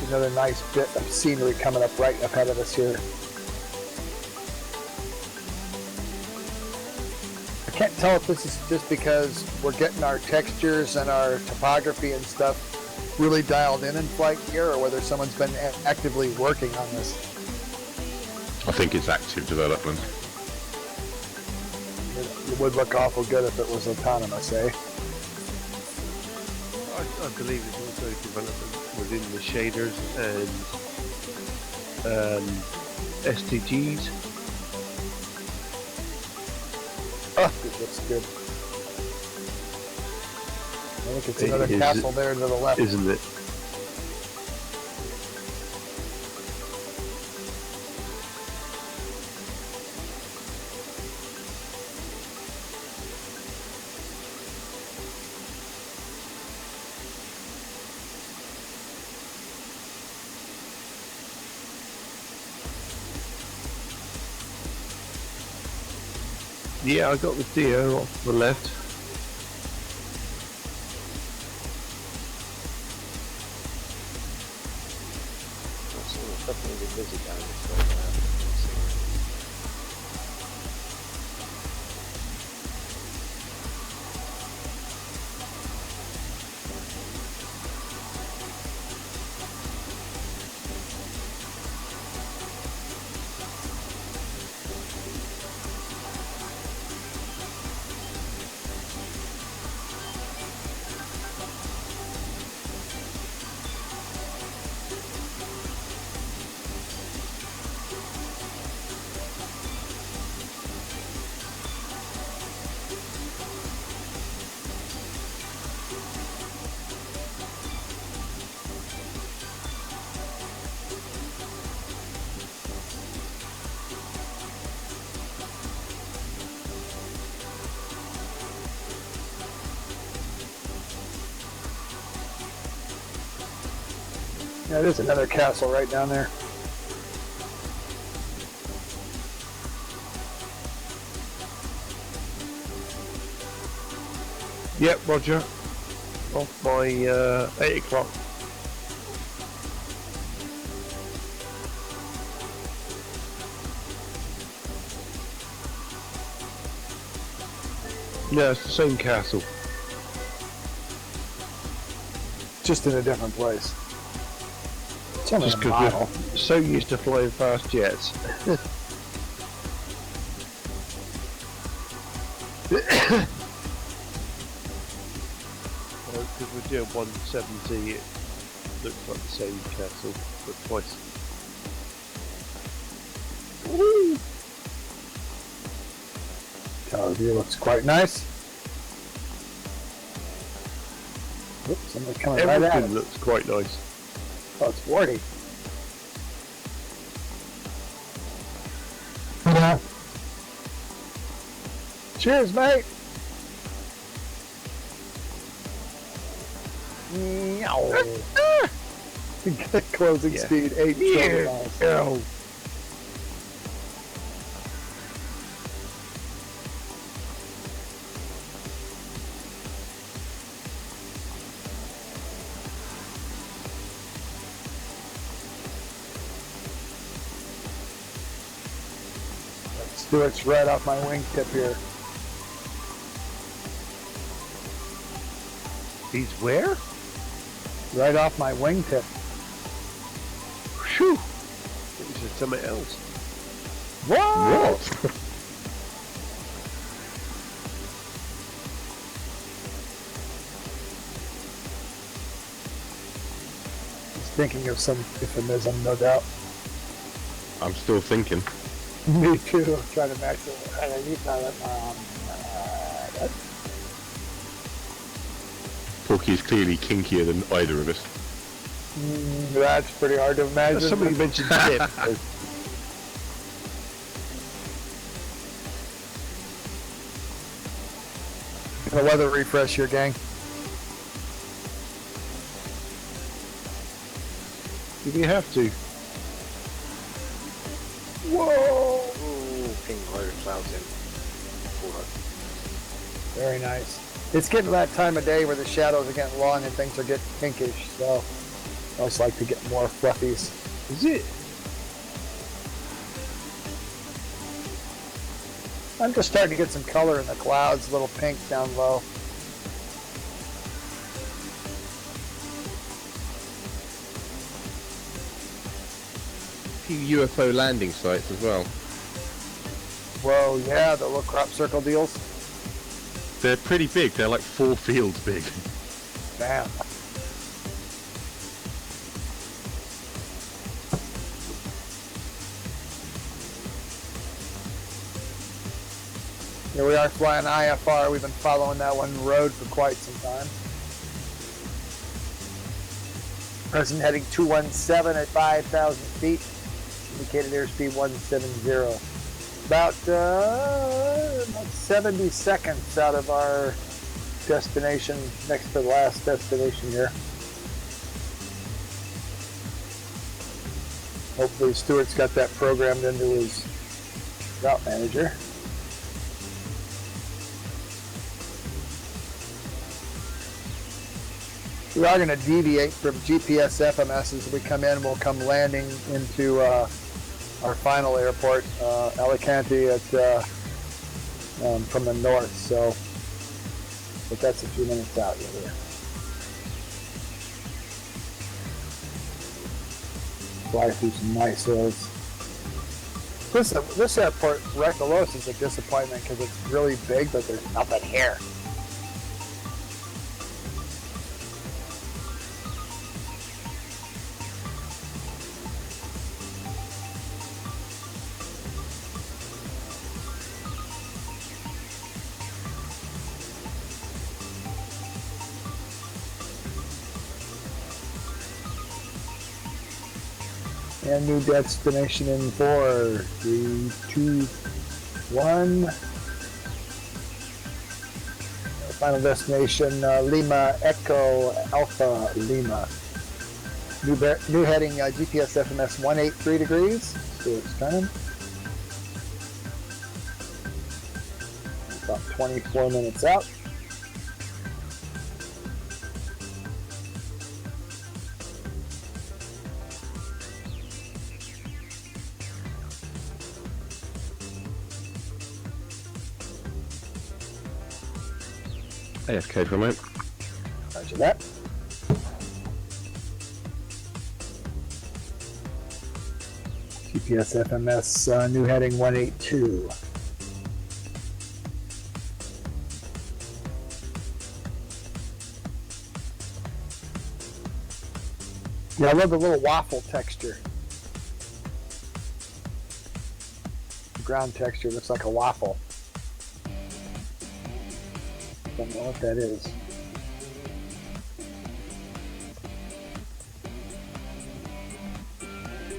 Speaker 3: Another nice bit of scenery coming up right ahead of us here. I can't tell if this is just because we're getting our textures and our topography and stuff really dialed in FlightGear, or whether someone's been actively working on this.
Speaker 2: I think it's active development.
Speaker 3: It would look awful good if it was autonomous, eh?
Speaker 4: I believe it's also development within the shaders and STGs.
Speaker 3: Oh, it looks good. I think it's another castle there to the left.
Speaker 4: Isn't it? Yeah, I got the deer off the left.
Speaker 5: It's definitely busy down this way.
Speaker 3: Yeah, there's another castle right down there.
Speaker 4: Yep, Roger. Off by 8 o'clock. No, it's the same castle.
Speaker 3: Just in a different place. It's only
Speaker 4: Just
Speaker 3: a
Speaker 4: because
Speaker 3: mile.
Speaker 4: we're so used to flying fast jets. Because we're doing 170, it looks like the same castle, but twice.
Speaker 3: Tower view looks quite nice. Oops, somebody coming right at
Speaker 4: Everything
Speaker 3: us.
Speaker 4: looks quite nice.
Speaker 3: Oh, it's Warty.
Speaker 7: Ta-da!
Speaker 3: Cheers, mate. Closing
Speaker 4: Yeah.
Speaker 3: speed 8 trillion miles.
Speaker 4: Oh.
Speaker 3: Stuart's right off my wingtip here.
Speaker 4: He's where?
Speaker 3: Right off my wingtip.
Speaker 4: Phew! It was something else.
Speaker 3: What? He's thinking of some euphemism, no doubt.
Speaker 2: I'm still thinking.
Speaker 3: Me too. I'm trying to match it.
Speaker 2: Porky is clearly kinkier than either of us.
Speaker 3: That's pretty hard to imagine.
Speaker 4: Somebody mentioned dip.
Speaker 3: A weather refresh here, gang.
Speaker 4: Do we have to?
Speaker 3: Whoa!
Speaker 5: Ooh, pink low clouds in. Alright.
Speaker 3: Very nice. It's getting to that time of day where the shadows are getting long and things are getting pinkish, so I always like to get more fluffies.
Speaker 4: Is it?
Speaker 3: I'm just starting to get some color in the clouds, a little pink down low.
Speaker 2: A few UFO landing sites as well.
Speaker 3: Whoa, yeah, the little crop circle deals.
Speaker 2: They're pretty big. They're like 4 fields big.
Speaker 3: Damn. Here we are flying IFR. We've been following that one road for quite some time. Present heading 217 at 5,000 feet. Indicated airspeed 170. About 70 seconds out of our destination, next to the last destination here. Hopefully Stuart's got that programmed into his route manager. We are going to deviate from GPS FMS as we come in. We'll come landing into our final airport, Alicante, at from the north. So, but that's a few minutes out here. Fly through some nice hills. This airport right below us is a disappointment because it's really big, but there's nothing here. And new destination in 4, 3, 2, 1. Final destination, Lima Echo Alpha Lima. New heading, GPS FMS 183 degrees. So it's turning. About 24 minutes out.
Speaker 2: AFK for a moment.
Speaker 3: Roger that. GPS FMS new heading 182. Yeah, I love the little waffle texture. The ground texture looks like a waffle. Don't know what that is.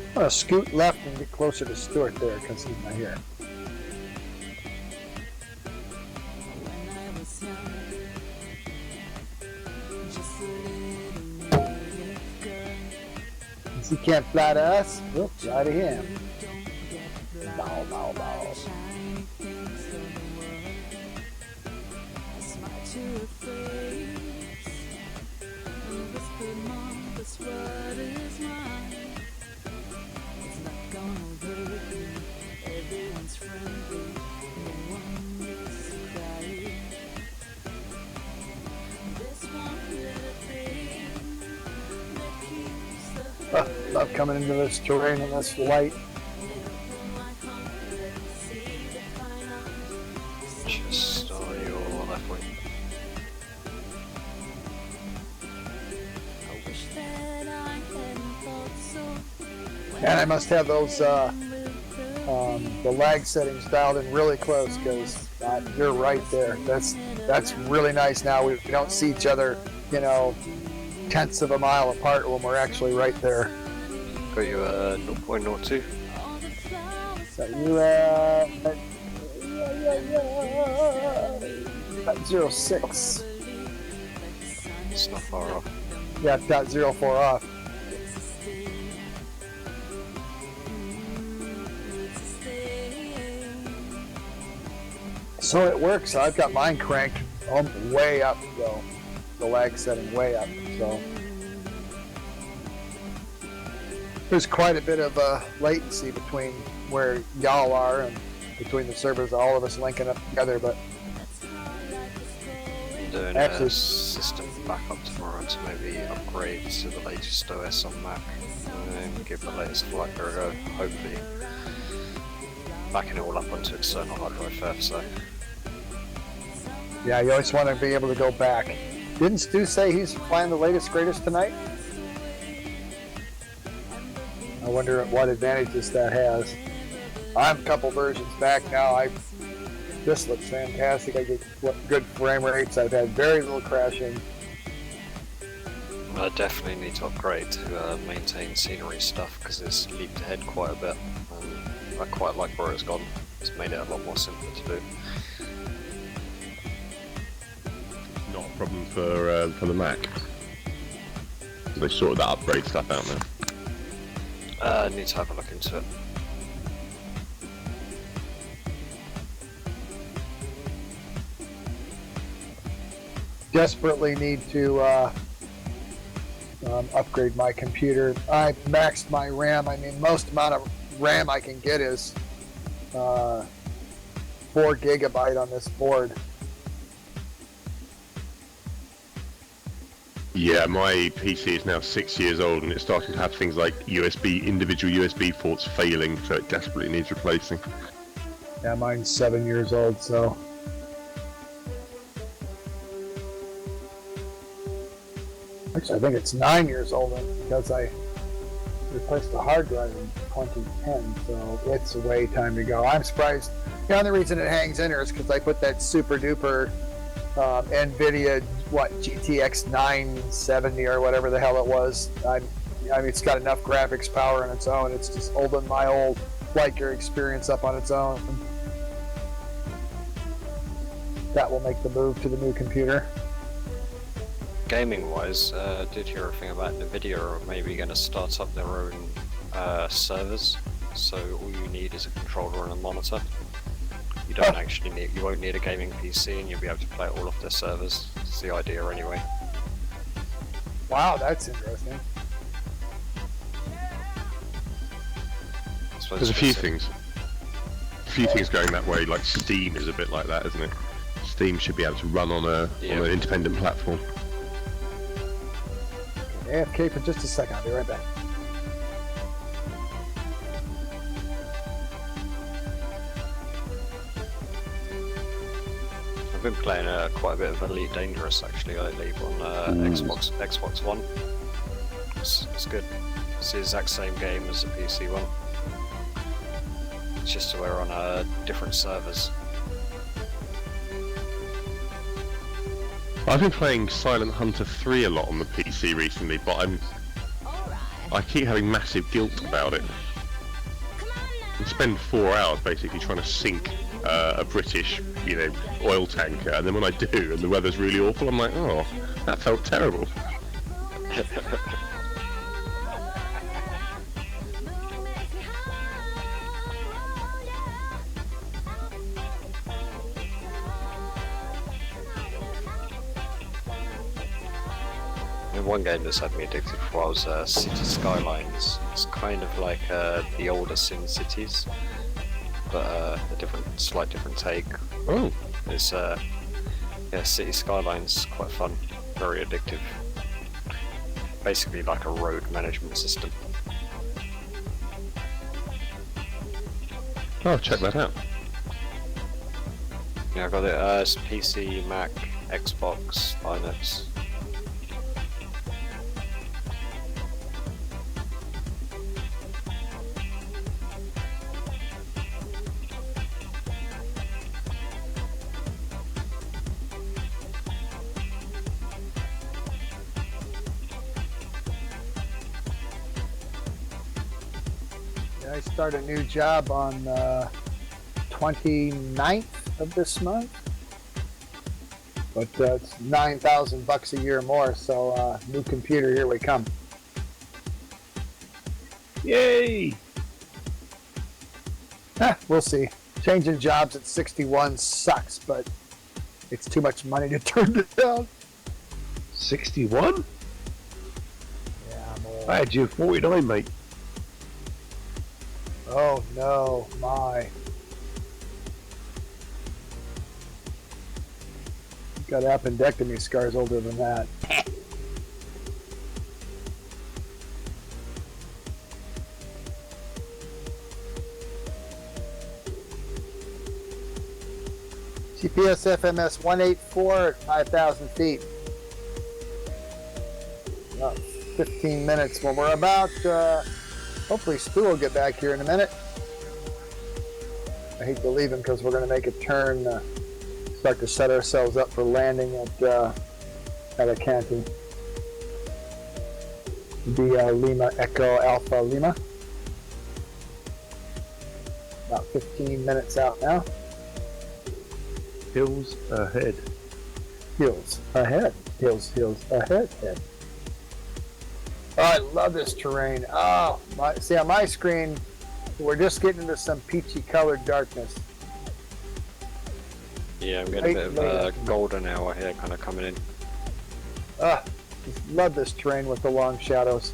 Speaker 3: I'm gonna scoot left and get closer to Stuart there because he's not here. Since he can't fly to us, we'll fly to him. Bow, bow, bow. Love coming into this terrain in this light.
Speaker 5: Just on your left wing.
Speaker 3: And I must have those the lag settings dialed in really close because you're right there. That's really nice. Now we don't see each other, you know, tenths of a mile apart when we're actually right there.
Speaker 5: Got you 0.02.
Speaker 3: So you at 06.
Speaker 5: It's not far off.
Speaker 3: Yeah, it's got 04 off. So it works. I've got mine cranked way up though. The lag setting way up. So There's quite a bit of latency between where y'all are and between the servers, all of us linking up together, but
Speaker 5: I'm doing
Speaker 3: actually,
Speaker 5: a system backup tomorrow to maybe upgrade to the latest OS on Mac and give the latest FlightGear a go, hopefully backing it all up onto external hard drive first. So
Speaker 3: yeah, you always want to be able to go back. Didn't Stu say he's playing the latest greatest tonight? I wonder what advantages that has. I'm a couple versions back now. This looks fantastic. I get good frame rates. I've had very little crashing.
Speaker 5: I definitely need to upgrade to maintain scenery stuff because it's leaped ahead quite a bit. I quite like where it's gone. It's made it a lot more simple to do.
Speaker 2: Not a problem for the Mac. They sorted that upgrade stuff out now.
Speaker 5: I need to have a look into it.
Speaker 3: Desperately need to upgrade my computer. I maxed my RAM. I mean, most amount of RAM I can get is 4 gigabyte on this board.
Speaker 2: Yeah, my PC is now 6 years old and it's starting to have things like individual USB ports failing, so it desperately needs replacing.
Speaker 3: Yeah, mine's 7 years old, so. Actually, I think it's 9 years old because I replaced the hard drive in 2010, so it's way time to go. I'm surprised. The only reason it hangs in here is because I put that super duper NVIDIA, GTX 970 or whatever the hell it was. I mean, it's got enough graphics power on its own. It's just holding my old FlightGear experience up on its own. That will make the move to the new computer.
Speaker 5: Gaming wise, did hear a thing about NVIDIA are maybe going to start up their own servers, so all you need is a controller and a monitor. You don't actually need, you won't need a gaming PC and you'll be able to play it all off their servers. That's the idea anyway.
Speaker 3: Wow, that's interesting.
Speaker 2: There's a few things. A few things going that way, like Steam is a bit like that, isn't it? Steam should be able to run on an independent platform.
Speaker 3: AFK for just a second, I'll be right back.
Speaker 5: I've been playing quite a bit of Elite Dangerous actually lately on Xbox One. It's good. It's the exact same game as the PC one. It's just that we're on different servers.
Speaker 2: I've been playing Silent Hunter 3 a lot on the PC recently, but I keep having massive guilt about it. I spend 4 hours basically trying to sink a British, oil tanker, and then when I do, and the weather's really awful, I'm like, oh, that felt terrible.
Speaker 5: One game that's had me addicted for a while was City Skylines. It's kind of like the older Sim Cities, but a slight different take.
Speaker 2: Oh.
Speaker 5: It's City Skylines, quite fun, very addictive. Basically like a road management system.
Speaker 2: Oh, check that out.
Speaker 5: Yeah, I got it. It's PC, Mac, Xbox, Linux.
Speaker 3: I start a new job on 29th of this month, but it's $9,000 a year more, so new computer, here we come.
Speaker 4: Yay!
Speaker 3: We'll see. Changing jobs at 61 sucks, but it's too much money to turn it down.
Speaker 4: 61?
Speaker 3: Yeah, I'm old.
Speaker 4: I had you at 49, mate.
Speaker 3: Oh no, my. Got appendectomy scars older than that. GPS FMS 184 at 5,000 feet. About 15 minutes when we're about, hopefully Stu will get back here in a minute. I hate to leave him because we're going to make a turn, start to set ourselves up for landing at Alicante. Via Lima Echo Alpha Lima. About 15 minutes out now.
Speaker 4: Hills ahead.
Speaker 3: Hills ahead. Hills ahead. Head. Oh, I love this terrain. Oh, see on my screen, we're just getting into some peachy colored darkness.
Speaker 5: Yeah, I'm getting a bit of a golden hour here kind of coming in.
Speaker 3: Just love this terrain with the long shadows.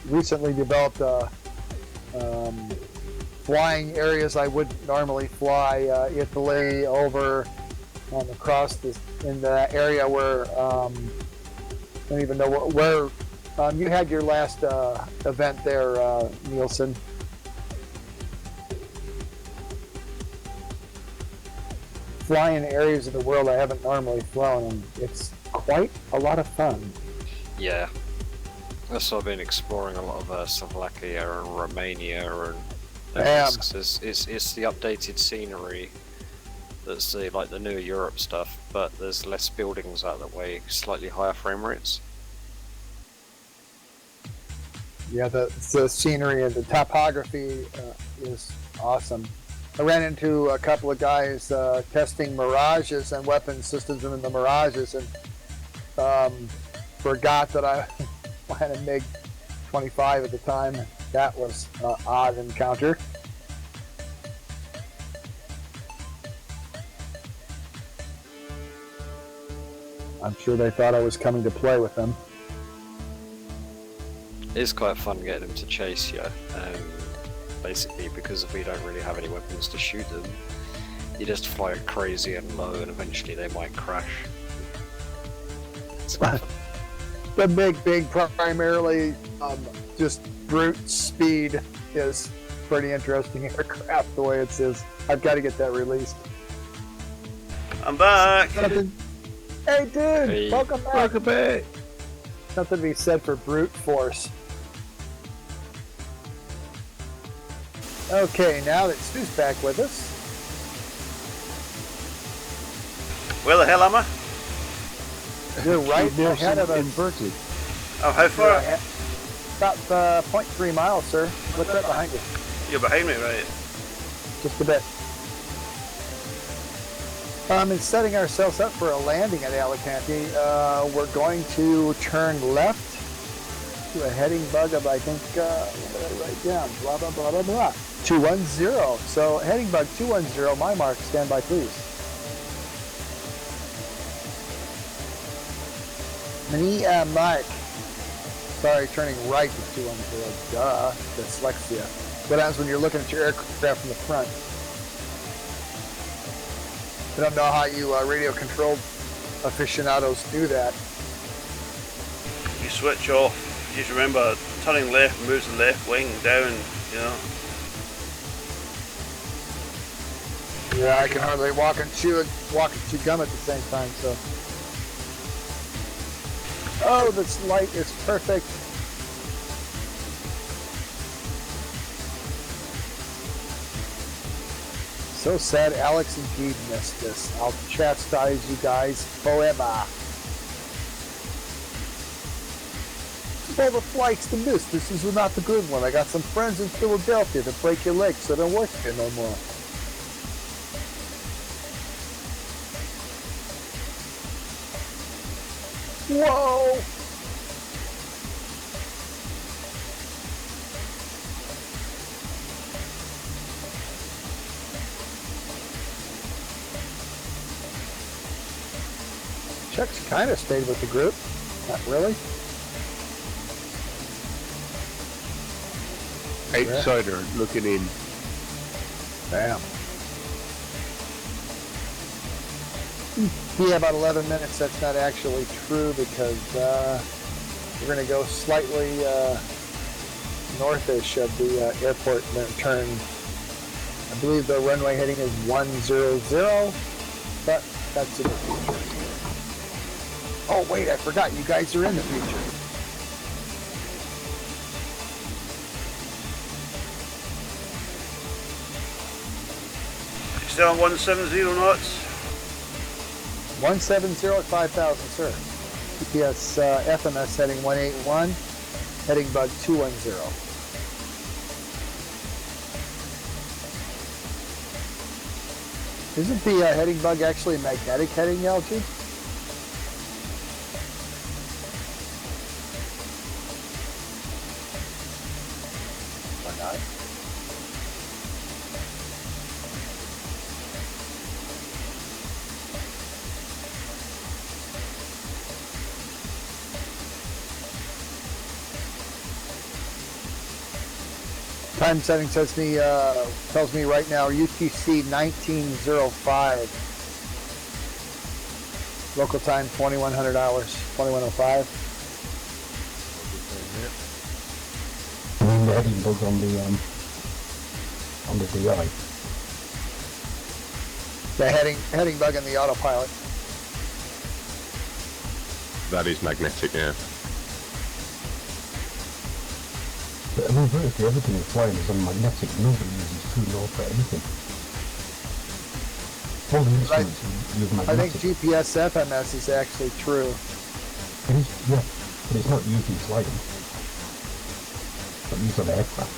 Speaker 3: Recently developed flying areas I wouldn't normally fly. Italy over across in the area where I don't even know where you had your last event there, Nielsen. Flying areas of the world I haven't normally flown, and it's quite a lot of fun.
Speaker 5: Yeah. So I've been exploring a lot of Slovakia and Romania, and it's the updated scenery that's like the new Europe stuff, but there's less buildings out of the way, slightly higher frame rates.
Speaker 3: Yeah, the scenery and the topography is awesome. I ran into a couple of guys testing Mirages and weapon systems in the Mirages, and forgot that I had a MiG-25 at the time. That was an odd encounter. I'm sure they thought I was coming to play with them.
Speaker 5: It's quite fun getting them to chase you, basically because if we don't really have any weapons to shoot them, you just fly crazy and low, and eventually they might crash. It's quite fun.
Speaker 3: The MiG primarily just brute speed is pretty interesting aircraft the way it is. I've got to get that released.
Speaker 1: I'm back.
Speaker 3: Hey dude,
Speaker 5: Hey.
Speaker 3: welcome back.
Speaker 4: Welcome back.
Speaker 3: Something to be said for brute force. Okay, now that Stu's back with us.
Speaker 1: Where the hell am I?
Speaker 3: You're right ahead of us.
Speaker 4: Inverted.
Speaker 1: Oh, how far?
Speaker 3: About 0.3 miles, sir. What's that behind you?
Speaker 1: You're behind me, right?
Speaker 3: Just a bit. In setting ourselves up for a landing at Alicante, we're going to turn left to a heading bug of, I think, what did I write down? Blah, blah, blah, blah, blah. 210. So, heading bug 210, my mark, stand by, please. Me, Mark. Sorry, turning right to 210. Duh, dyslexia. What happens when you're looking at your aircraft from the front? I don't know how you radio-controlled aficionados do that.
Speaker 1: You switch off. Just remember, turning left moves the left wing down, you know.
Speaker 3: Yeah, I can hardly walk and chew gum at the same time, so. Oh, this light is perfect. So sad Alex indeed missed this. I'll chastise you guys forever. All the flights to miss. This is not the good one. I got some friends in Philadelphia to break your legs so don't work here no more. Whoa! Chuck's kind of stayed with the group. Really?
Speaker 4: Outsider looking in.
Speaker 3: Damn. Yeah, about 11 minutes. That's not actually true because we're going to go slightly northish of the airport and then turn. I believe the runway heading is 100, but that's in the future. Oh, wait, I forgot. You guys are in the future.
Speaker 1: Still on 170 knots.
Speaker 3: 170 at 5,000, sir. GPS FMS heading 181, heading bug 210. Isn't the heading bug actually a magnetic heading, LG? Or not? Time setting tells me right now UTC 1905. Local time 2100 hours, 2105.
Speaker 7: I mean the heading bug on the DI.
Speaker 3: The heading bug in the autopilot.
Speaker 2: That is magnetic, yeah.
Speaker 7: But I mean virtually everything is flying is on magnetic. Nobody uses true north for anything. All the instruments use
Speaker 3: I
Speaker 7: magnetic.
Speaker 3: think GPS FMS is actually true.
Speaker 7: It is, yeah, but it's not used in flying. It's not used on aircraft.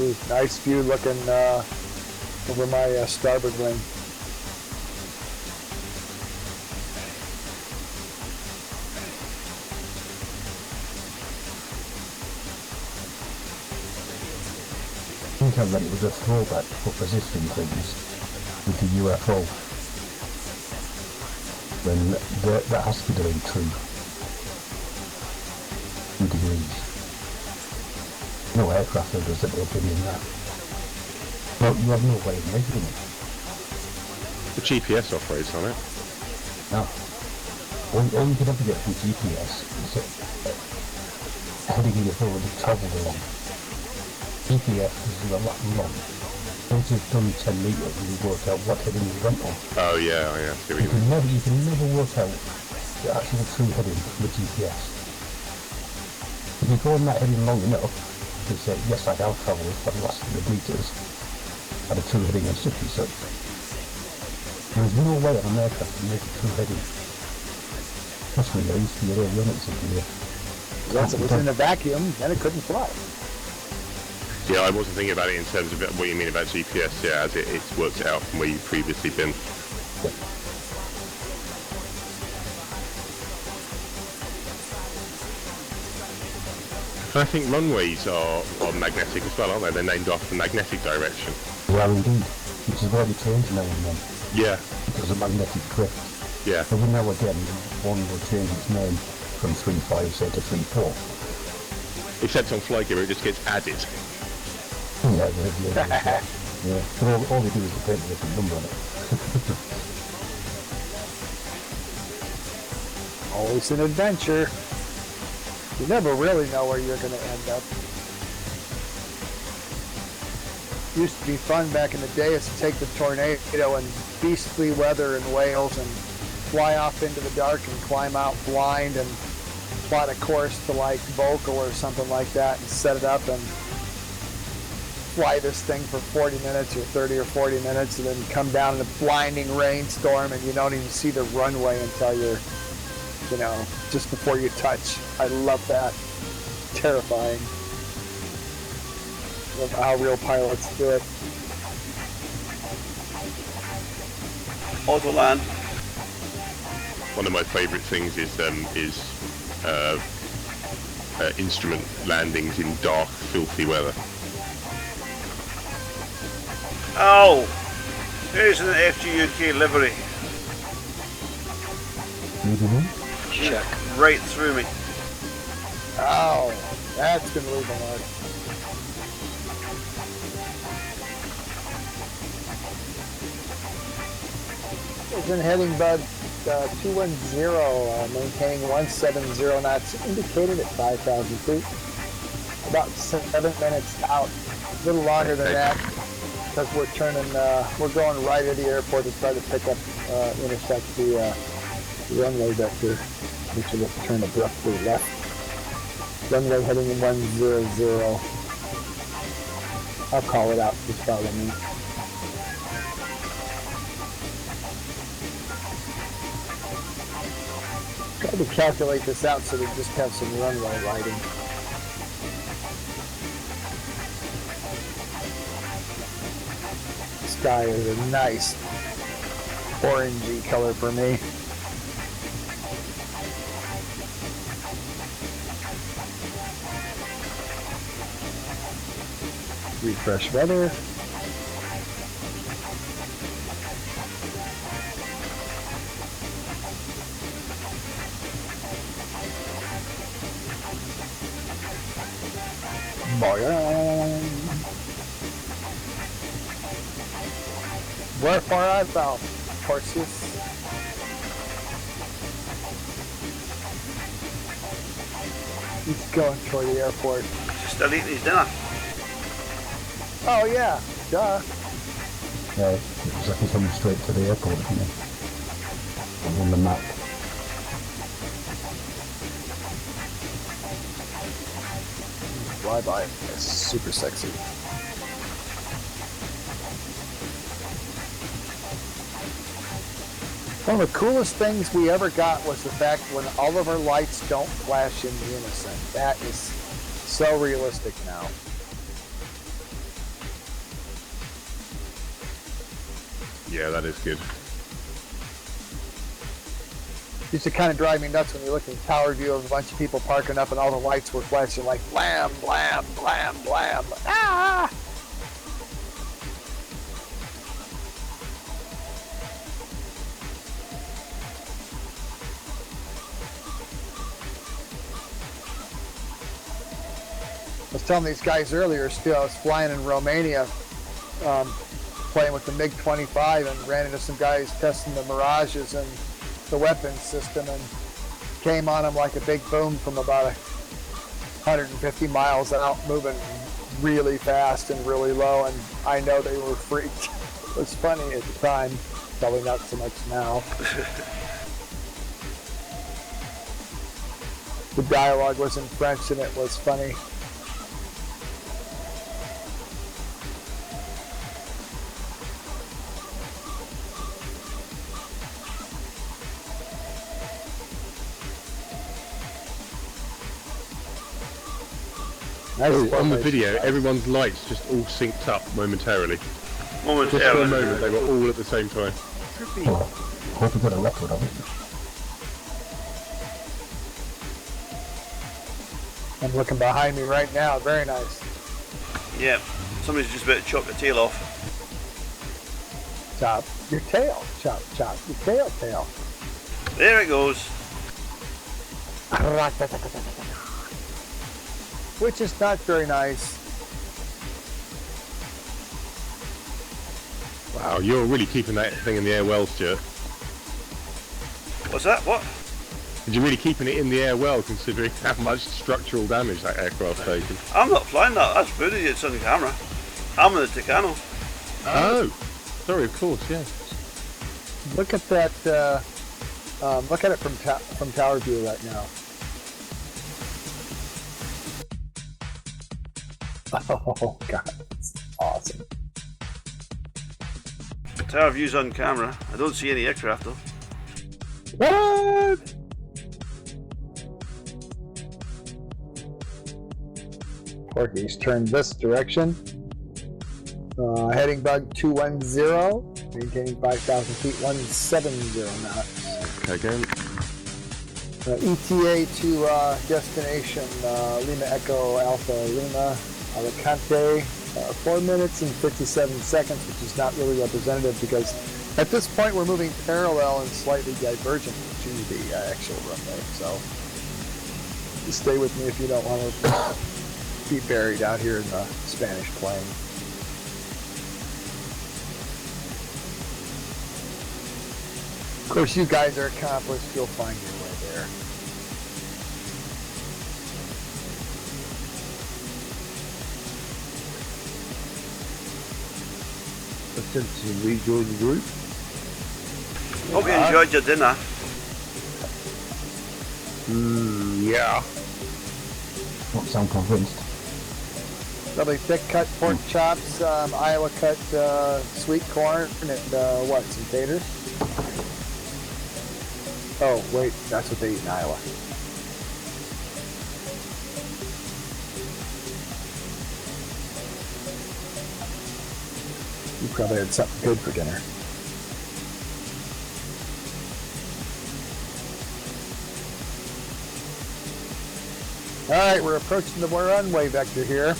Speaker 3: Ooh, nice view looking over my starboard wing.
Speaker 7: I think that it was a throwback for position things with the UFO. When that has to be doing 2 degrees. No aircraft does it up in that. No, you have no way of measuring it.
Speaker 2: The GPS operates on it.
Speaker 7: No. All you can ever get from GPS is heading you've already travelled along. GPS is a lot long. Once you've done 10 metres and you work out what heading you went on.
Speaker 2: Oh yeah, I see what
Speaker 7: You can never work out the actual true heading with GPS. If you go on that heading long enough, you say, yes, I have travelled for the last 100 metres at a true heading of such and such. There is no way on an aircraft to make a true heading. Trust me, I used to be an avionics engineer.
Speaker 3: Once it was in a vacuum, then it couldn't fly.
Speaker 2: Yeah, I wasn't thinking about it in terms of what you mean about GPS, yeah, as it's worked it out from where you've previously been. I think runways are magnetic as well, aren't they? They're named after the magnetic direction.
Speaker 7: Yeah, indeed. Which is why they change now and then.
Speaker 2: Yeah.
Speaker 7: Because of magnetic drift.
Speaker 2: Yeah.
Speaker 7: Every now and again, one will change its name from 3.5, say, to 3.4.
Speaker 2: Except on FlightGear, it just gets added.
Speaker 7: Yeah, yeah. But all they do is they paint a different number on it.
Speaker 3: Always an adventure. You never really know where you're going to end up. Used to be fun back in the day is to take the tornado and beastly weather in Wales and fly off into the dark and climb out blind and plot a course to like Vocal or something like that and set it up and fly this thing for 40 minutes or 30 or 40 minutes and then come down in a blinding rainstorm and you don't even see the runway until you're, you know, just before you touch. I love that. Terrifying. Love how real pilots do it.
Speaker 1: Autoland.
Speaker 2: One of my favourite things is instrument landings in dark, filthy weather.
Speaker 1: Oh! There's an FGUK livery.
Speaker 5: Check.
Speaker 1: Right through me.
Speaker 3: Oh, that's gonna leave a mark. It's in heading bud 210, maintaining 170 knots, indicated at 5,000 feet. About 7 minutes out, a little longer than that, because we're going right at the airport to try to pick up, intersect the runway vector, which will turn abruptly left. Runway heading in 100. I'll call it out, just follow me. Try to calculate this out so we just have some runway lighting. Sky is a nice orangey color for me. Refresh weather. Where far art thou, Perseus? He's going toward the airport.
Speaker 1: Still eating his dinner.
Speaker 3: Oh yeah, duh.
Speaker 7: Yeah, it was like he's coming straight to the airport, isn't it? On the map.
Speaker 3: Flyby is super sexy. One of the coolest things we ever got was the fact when all of our lights don't flash in unison. That is so realistic now.
Speaker 2: Yeah, that is good.
Speaker 3: Used to kind of drive me nuts when you look at the tower view of a bunch of people parking up and all the lights were flashing like blam, blam, blam, blam. Ah! I was telling these guys earlier, still, I was flying in Romania, playing with the MiG-25 and ran into some guys testing the Mirages and the weapons system and came on them like a big boom from about 150 miles out, moving really fast and really low, and I know they were freaked. It was funny at the time, probably not so much now. The dialogue was in French and it was funny.
Speaker 2: On the video, everyone's lights just all synced up momentarily. Just for a
Speaker 1: Momentarily.
Speaker 2: moment, they were all at the same time.
Speaker 7: Oh, hope we got a record of it.
Speaker 3: I'm looking behind me right now, very nice.
Speaker 1: Yeah, somebody's just about to chop the tail off.
Speaker 3: Chop your tail, chop, chop your tail.
Speaker 1: There it goes.
Speaker 3: Which is not very nice.
Speaker 2: Wow, you're really keeping that thing in the air well, Stuart.
Speaker 1: What's that? What?
Speaker 2: You're really keeping it in the air well, considering how much structural damage that aircraft's taken.
Speaker 1: I'm not flying that. That's footage. It's on the camera. I'm in the Tucano.
Speaker 2: Oh, sorry, of course, yeah.
Speaker 3: Look at that. Look at it from tower view right now. Oh god, that's awesome.
Speaker 1: Tower view's on camera. I don't see any aircraft though.
Speaker 3: What? Porky's turned this direction. Heading bug 210, maintaining 5,000 feet, 170 knots.
Speaker 2: Okay, go.
Speaker 3: ETA to destination Lima Echo Alpha Lima Alicante, 4 minutes and 57 seconds, which is not really representative because At this point, we're moving parallel and slightly divergent to the actual runway, so stay with me if you don't want to be buried out here in the Spanish plane. Of course, you guys are accomplished. You'll find your way there.
Speaker 4: Since you rejoined the group.
Speaker 1: Hope you enjoyed your dinner.
Speaker 4: Yeah.
Speaker 7: Don't sound convinced.
Speaker 3: Probably thick cut pork chops, Iowa cut sweet corn, and what, some taters? Oh, wait, that's what they eat in Iowa. You probably had something good for dinner. Alright, we're approaching the runway vector here.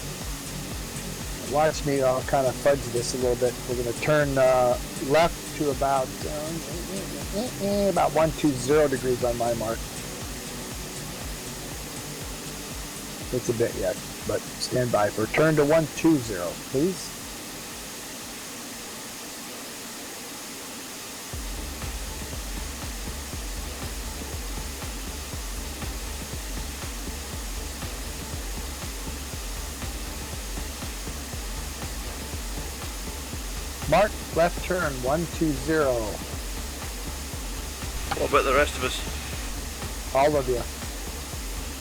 Speaker 3: Watch me, I'll kind of fudge this a little bit. We're going to turn left to about 120 degrees on my mark. It's a bit yet, but stand by for turn to 120, please. Mark, left turn, 120.
Speaker 1: What about the rest of us?
Speaker 3: All of you.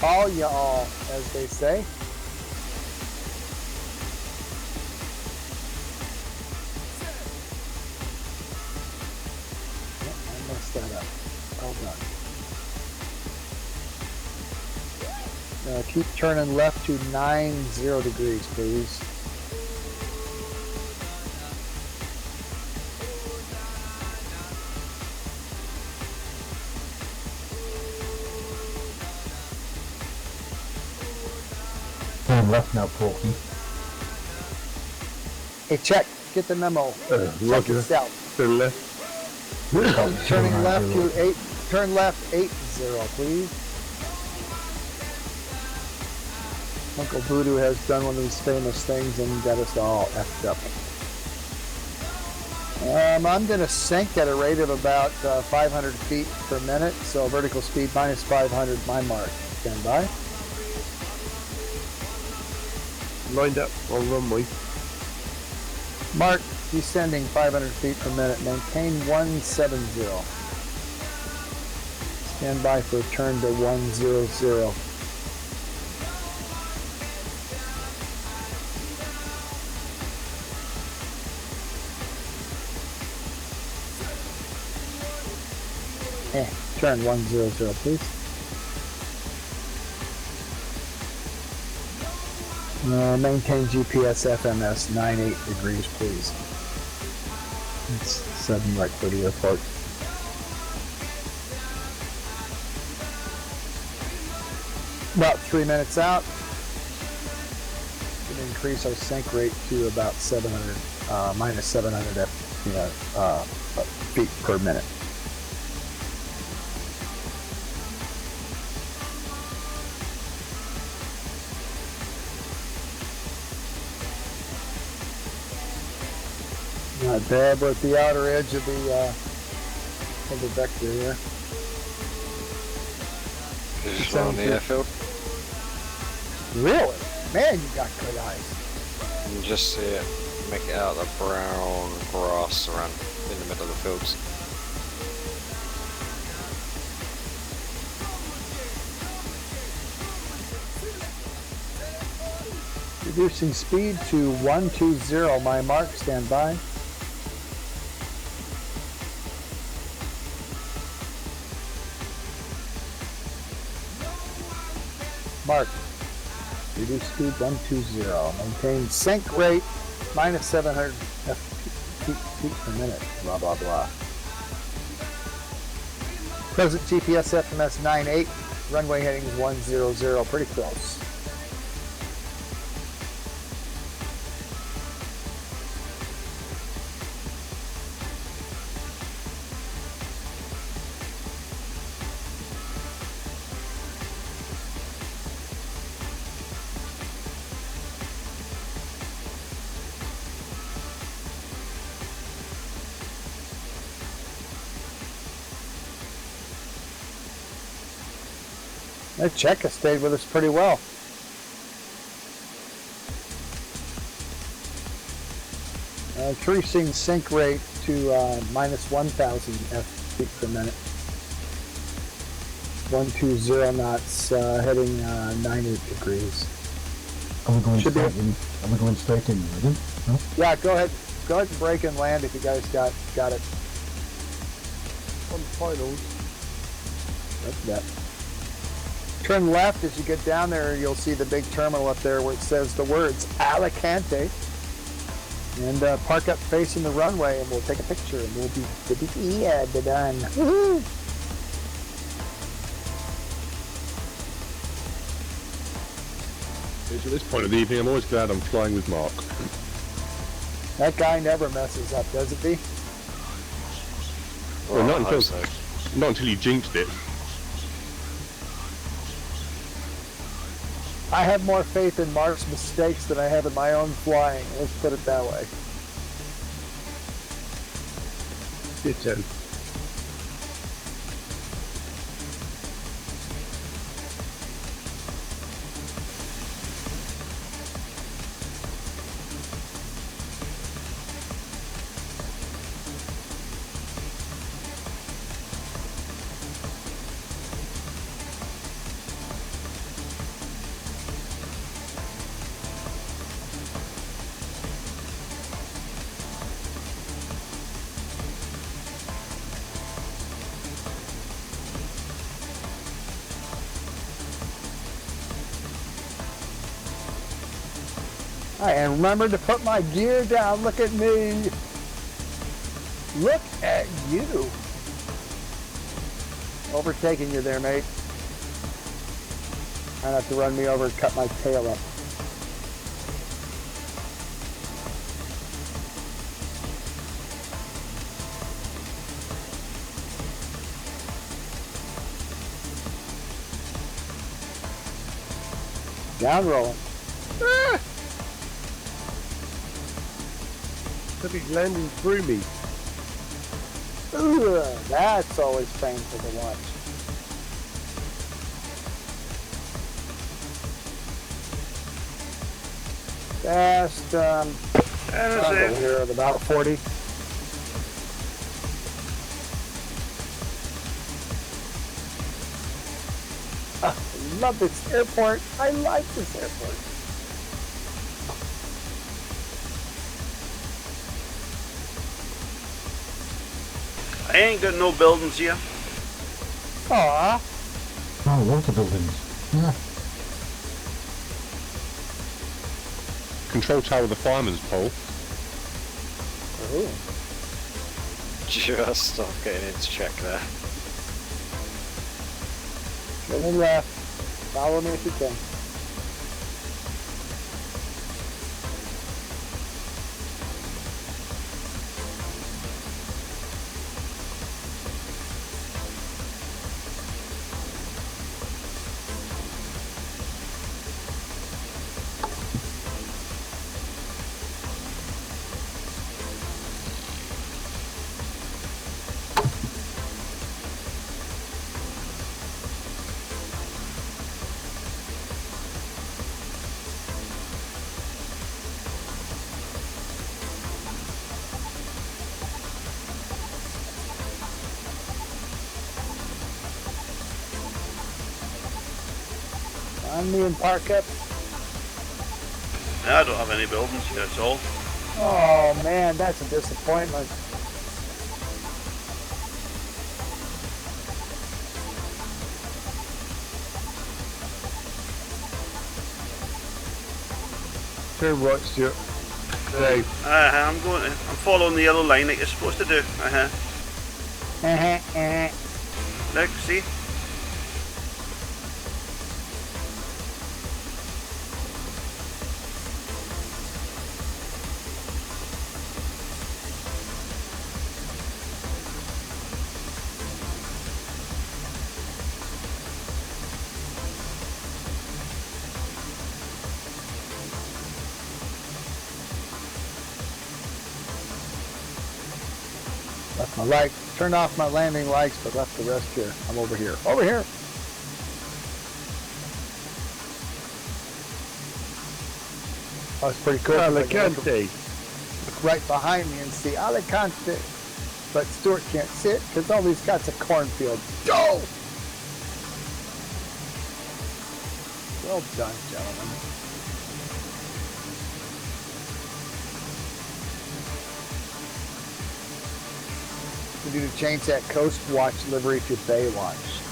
Speaker 3: All y'all, as they say. Yep, I messed that up. Well done. Keep turning left to 90 degrees, please.
Speaker 7: Turn left now, Porky.
Speaker 3: Hey, check. Get the memo. Check
Speaker 4: Roger.
Speaker 3: yourself.
Speaker 4: To the left.
Speaker 3: Turning left to 8. Turn left 80, please. Uncle Voodoo has done one of these famous things and got us all effed up. I'm going to sink at a rate of about 500 feet per minute, so vertical speed minus 500, my mark. Stand by.
Speaker 4: Lined up on runway.
Speaker 3: Mark, descending 500 feet per minute. Maintain 170. Stand by for turn to 100. Turn 100, please. Maintain GPS FMS 98 degrees, please. It's 7 right for the airport. About 3 minutes out. Going to increase our sink rate to about 700, minus 700 feet per minute. Not bad, we're at the outer edge of the vector here.
Speaker 5: Just on the airfield.
Speaker 3: Really? Man, you got good eyes.
Speaker 5: You can just see it, make it out the brown grass around in the middle of the fields.
Speaker 3: Reducing speed to 120, my mark, stand by. Mark, reduce speed 120. Maintain sink rate minus 700 feet per minute. Blah, blah, blah. Present GPS FMS 98. Runway heading 100. Pretty close. That Cheka stayed with us pretty well. Increasing sync rate to minus 1,000 feet per minute. 120 knots, heading 98 degrees.
Speaker 7: Are we going straight in? Are we going straight in? No?
Speaker 3: Yeah, go ahead. Go ahead and break and land if you guys got it.
Speaker 4: On finals.
Speaker 3: That's that. Turn left as you get down there. You'll see the big terminal up there where it says the words Alicante. And park up facing the runway, and we'll take a picture, and we'll be done. Woohoo!
Speaker 2: At this point of the evening, I'm always glad I'm flying with Mark.
Speaker 3: That guy never messes up, doesn't he?
Speaker 2: Well, not until you jinxed it.
Speaker 3: I have more faith in Mark's mistakes than I have in my own flying. Let's put it that way.
Speaker 4: Ditto.
Speaker 3: And remember to put my gear down. Look at me. Look at you. Overtaking you there, mate. Try not to run me over and cut my tail up. Down rolling.
Speaker 4: Ah! Something's landing through me.
Speaker 3: Ooh, that's always painful to watch. Fast, over here at about 40. I love this airport. I like this airport.
Speaker 1: I ain't got no buildings here.
Speaker 3: Aww.
Speaker 7: Oh, water buildings. Yeah.
Speaker 2: Control tower of the fireman's pole.
Speaker 3: Ooh.
Speaker 5: Just stop getting into check there.
Speaker 3: Go to the left. Follow me if you can. Find me and park up.
Speaker 1: I don't have any buildings here at all.
Speaker 3: Oh man, that's a disappointment.
Speaker 4: Turn right, Stuart. Dave.
Speaker 1: I'm following the yellow line like you're supposed to do. Look, see?
Speaker 3: Left my light, turned off my landing lights, but left the rest here. I'm over here. Over here! Oh, it's pretty cool.
Speaker 4: Alicante.
Speaker 3: Look right behind me and see Alicante. But Stuart can't sit because all he's got's a cornfield. Go! Well done, gentlemen. We need to change that Coast Watch livery to Baywatch.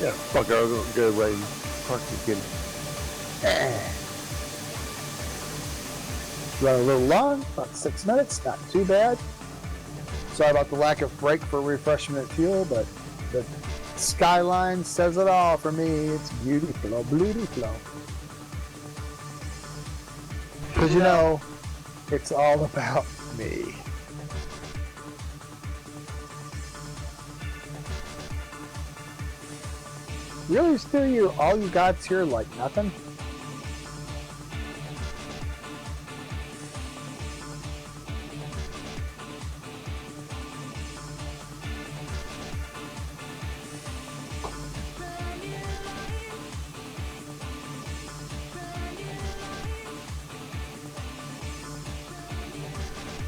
Speaker 4: Yeah, fuck it, I've got to go away and park again.
Speaker 3: Run a little long, about 6 minutes, not too bad. Sorry about the lack of break for refreshment and fuel, but the skyline says it all for me. It's beautiful, beautiful. Because you know, it's all about me. Really, still all you got's here like nothing?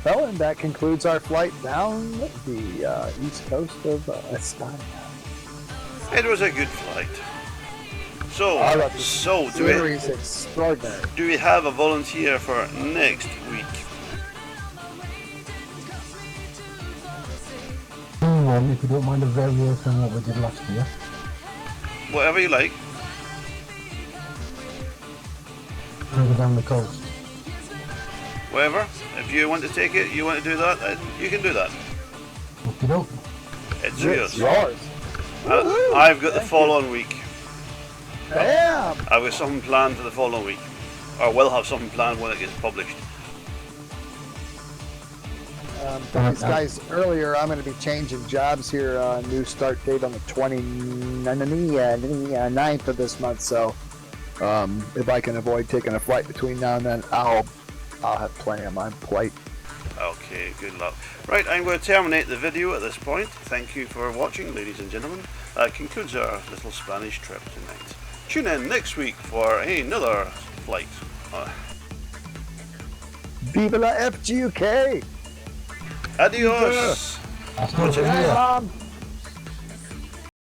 Speaker 3: Well, and that concludes our flight down the east coast of España.
Speaker 1: It was a good flight. So,
Speaker 3: Scenery is extraordinary.
Speaker 1: do we have a volunteer for next week?
Speaker 7: If you don't mind a variation on what we did last year.
Speaker 1: Whatever you like.
Speaker 7: Further down the coast.
Speaker 1: Whatever. If you want to take it, you want to do that, you can do that.
Speaker 7: Okey-doke.
Speaker 1: It's
Speaker 3: It's
Speaker 1: yours.
Speaker 3: yours.
Speaker 1: I've got the following week.
Speaker 3: Damn!
Speaker 1: I've got something planned for the following week. Or will have something planned when it gets published.
Speaker 3: These guys, earlier, I'm going to be changing jobs here. New start date on the 29th of this month. So, if I can avoid taking a flight between now and then, I'll have plenty on my plate.
Speaker 1: Okay, good luck. Right, I'm going to terminate the video at this point. Thank you for watching, ladies and gentlemen. That concludes our little Spanish trip tonight. Tune in next week for another flight.
Speaker 3: Viva la FGUK!
Speaker 1: Adios!
Speaker 7: I still
Speaker 3: Mom!